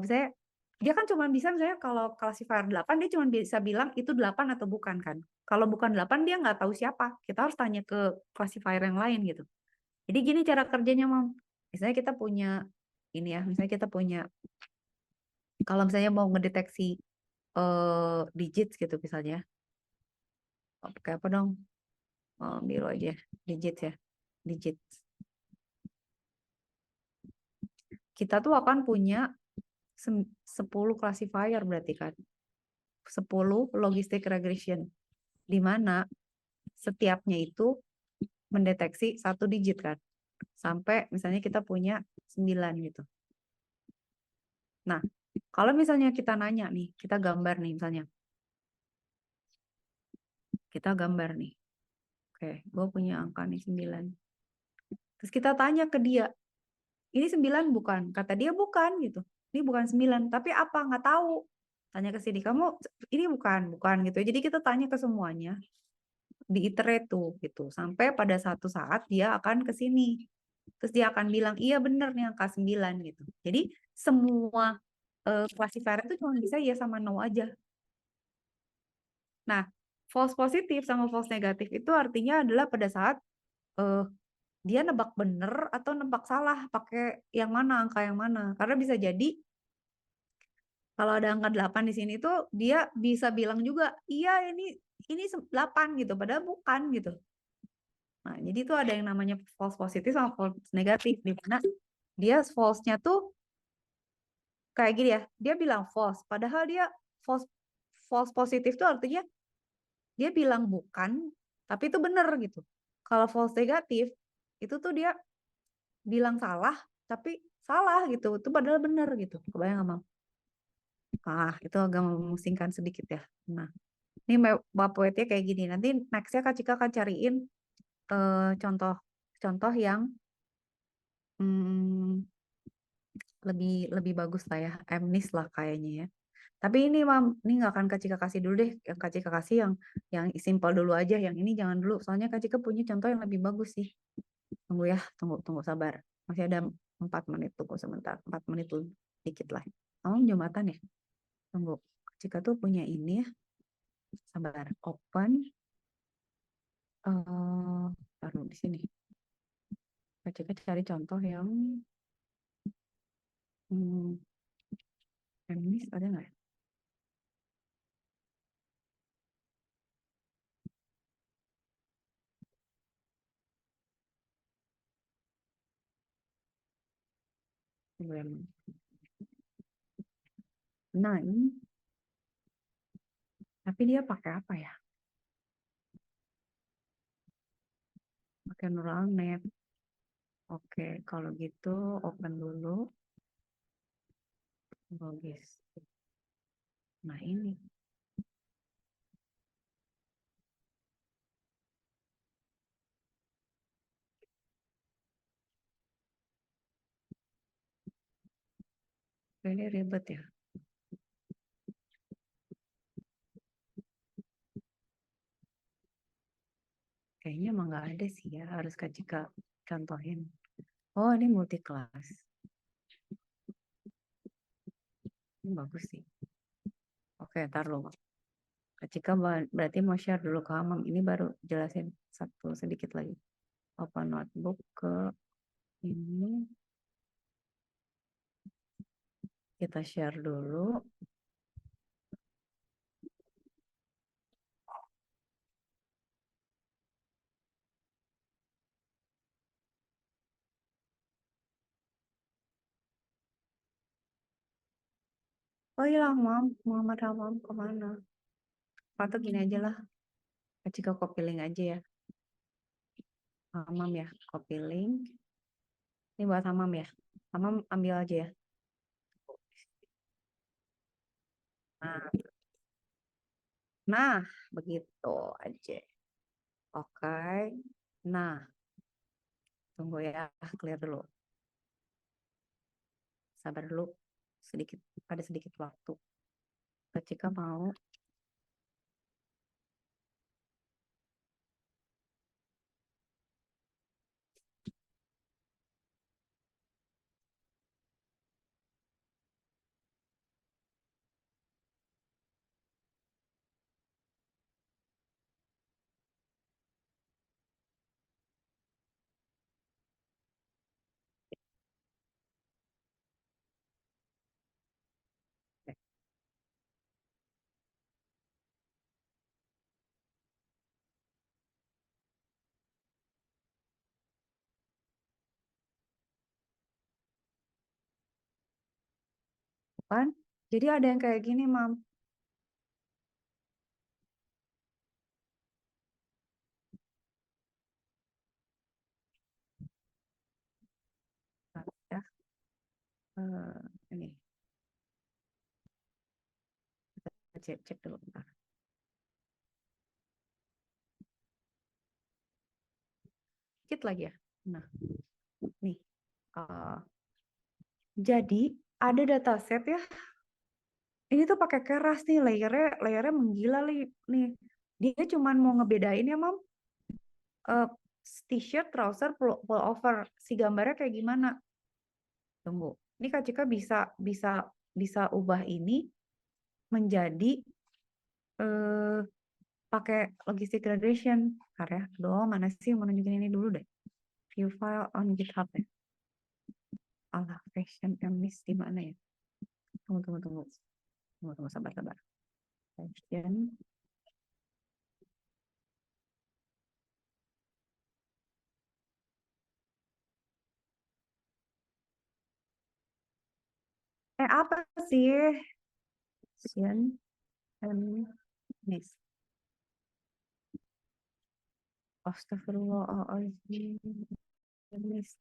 misalnya dia kan cuma bisa misalnya kalau classifier 8 dia cuma bisa bilang itu 8 atau bukan kan. Kalau bukan 8 dia nggak tahu siapa. Kita harus tanya ke classifier yang lain gitu. Jadi gini cara kerjanya, Mam. Misalnya kita punya ini ya, misalnya kita punya kalau misalnya mau ngedeteksi digits gitu misalnya. Pakai apa dong? Biru aja, digits ya. Digits. Kita tuh akan punya 10 classifier berarti kan. 10 logistic regression. Di mana setiapnya itu mendeteksi satu digit kan. Sampai misalnya kita punya 9 gitu. Nah, kalau misalnya kita nanya nih, kita gambar nih misalnya. Kita gambar nih. Oke, gue punya angka nih 9. Terus kita tanya ke dia, ini 9 bukan? Kata dia bukan gitu. Ini bukan 9, tapi apa? Nggak tahu. Tanya ke sini, kamu ini bukan gitu. Jadi kita tanya ke semuanya, diiterate tuh gitu. Sampai pada satu saat dia akan ke sini. Terus dia akan bilang, iya bener nih angka 9 gitu. Jadi semua classifier itu cuma bisa ya sama no aja. Nah, false positif sama false negatif itu artinya adalah pada saat eh, dia nebak bener atau nebak salah pakai yang mana, angka yang mana. Karena bisa jadi kalau ada angka 8 di sini tuh dia bisa bilang juga, iya ini 8 gitu, padahal bukan gitu. Nah, jadi itu ada yang namanya false positif sama false negatif, di mana dia false-nya tuh kayak gini ya, dia bilang false, padahal dia false false positif tuh artinya dia bilang bukan, tapi itu benar gitu. Kalau false negatif, itu tuh dia bilang salah, tapi salah gitu. Itu padahal benar gitu. Kebayang nggak, Mam? Itu agak memusingkan sedikit ya. Nah, ini Mbak Poetnya kayak gini. Nanti nextnya Kak Cika akan cariin contoh-contoh yang hmm, lebih lebih bagus lah ya. MNIST lah kayaknya ya. Tapi ini Mam, ini nggak akan Kak Cika kasih dulu deh. Yang Kak Cika kasih yang simpel dulu aja. Yang ini jangan dulu. Soalnya Kak Cika punya contoh yang lebih bagus sih. Tunggu ya, tunggu sabar. Masih ada 4 menit, tunggu sebentar. 4 menit dulu, dikit lah. Oh, Jumatan ya? Tunggu. Kak Cika tuh punya ini ya. Sabar. Open. Taruh di sini. Kak Cika cari contoh yang hmm, feminis ada nggak ya? Tunggu ya. Nah, ini. Tapi dia pakai apa ya? Pakai neural net. Oke, kalau gitu open dulu. Logis. Nah, ini. Ini ribet ya. Kayaknya emang nggak ada sih ya. Harus Kak Cika contohin. Oh, ini multi class. Ini bagus sih. Oke, ntar lo. Kak Cika berarti mau share dulu ke Amam. Ini baru jelasin satu sedikit lagi. Open notebook ke ini. Kita share dulu. Oh hilang, Mam. Muhammad Hamam kemana? Atau gini aja lah. Kak Cika copy link aja ya. Hamam ya. Copy link. Ini buat Hamam ya. Hamam ambil aja ya. Nah, nah begitu aja. Oke. Nah, tunggu ya. Clear dulu. Sabar dulu. Sedikit. Ada sedikit waktu. Kak Cika mau kan? Jadi ada yang kayak gini, Mam. Ya, ini kita cek dulu bentar. Dikit lagi ya. Nah, nih. Jadi ada dataset ya. Ini tuh pakai keras nih, layernya menggila nih. Dia cuman mau ngebedain ya, Mam. T-shirt, trouser, pullover. Si gambarnya kayak gimana? Tunggu. Ini Kak Cika bisa ubah ini menjadi pakai logistic regression. Bentar ya. Aduh, mana sih mau nunjukin ini dulu deh. View file on GitHub ya. Allah, fashion miss di mana ya? Tunggu, sabar. Fashion. Apa sih? Fashion miss. Astagfirullahaladzim. Miss.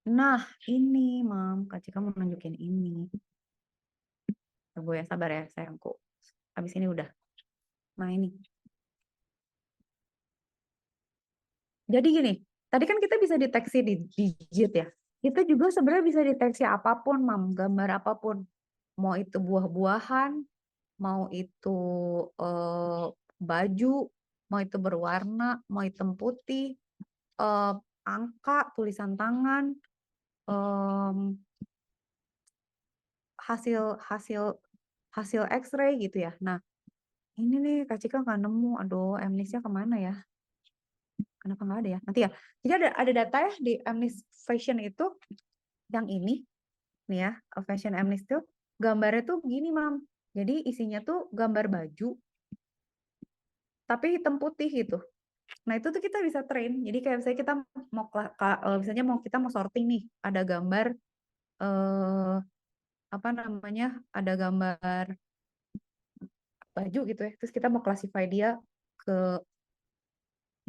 Nah, ini, Mam. Kak Cika mau nunjukin ini. Tunggu ya, sabar ya, sayangku. Habis ini udah. Nah, ini. Jadi gini, tadi kan kita bisa deteksi di digit ya. Kita juga sebenarnya bisa deteksi apapun, Mam. Gambar apapun. Mau itu buah-buahan, mau itu baju, mau itu berwarna, mau hitam putih, angka, tulisan tangan, hasil hasil hasil X-ray gitu ya. Nah, ini nih Kak Cika nggak nemu. Aduh, amnesia kemana ya? Kenapa nggak ada ya? Nanti ya. Jadi ada data ya di Amnis Fashion itu yang ini nih ya, Fashion Amnis tuh gambarnya tuh gini, Mam. Jadi isinya tuh gambar baju tapi hitam putih gitu. Nah, itu tuh kita bisa train. Jadi kayak misalnya kita misalnya kita mau sorting nih, ada gambar eh apa namanya? Ada gambar baju gitu ya. Terus kita mau classify dia ke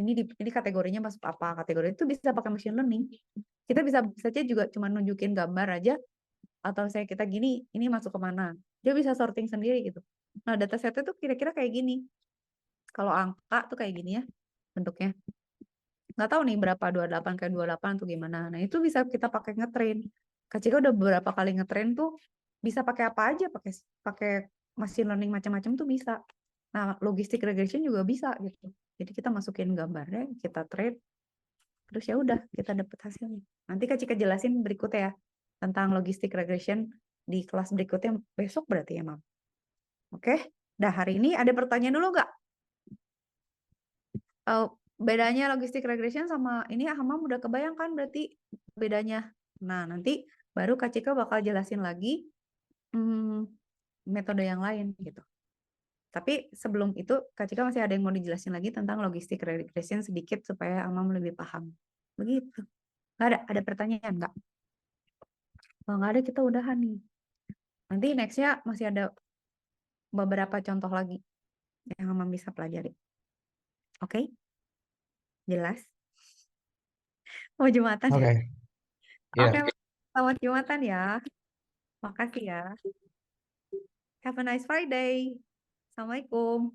ini kategorinya masuk apa? Kategori itu bisa pakai machine learning. Kita bisa saja juga cuma nunjukin gambar aja atau saya kita gini, ini masuk ke mana. Dia bisa sorting sendiri gitu. Nah, datasetnya tuh kira-kira kayak gini. Kalau angka tuh kayak gini ya bentuknya. Nggak tahu nih berapa 28 kayak 28 tuh gimana. Nah, itu bisa kita pakai ngetrain. Kak Cika udah beberapa kali ngetrain tuh bisa pakai apa aja, pakai machine learning macam-macam tuh bisa. Nah, logistic regression juga bisa gitu. Jadi kita masukin gambarnya, kita train, terus ya udah kita dapat hasilnya. Nanti Kak Cika jelasin berikutnya ya tentang logistic regression di kelas berikutnya besok berarti ya, Mam. Oke, dah hari ini ada pertanyaan dulu nggak? Bedanya logistic regression sama ini Hamam udah kebayang kan berarti bedanya. Nah, nanti baru Kak Cika bakal jelasin lagi metode yang lain gitu. Tapi sebelum itu Kak Cika masih ada yang mau dijelasin lagi tentang logistic regression sedikit supaya Hamam lebih paham. Begitu. Ada pertanyaan nggak? Kalau nggak ada kita udahan nih. Nanti nextnya masih ada beberapa contoh lagi yang Hamam bisa pelajari. Oke? Jelas? Mau Jumatan ya? Oke, Oke, ya. selamat Jumatan ya. Makasih ya. Have a nice Friday. Assalamualaikum.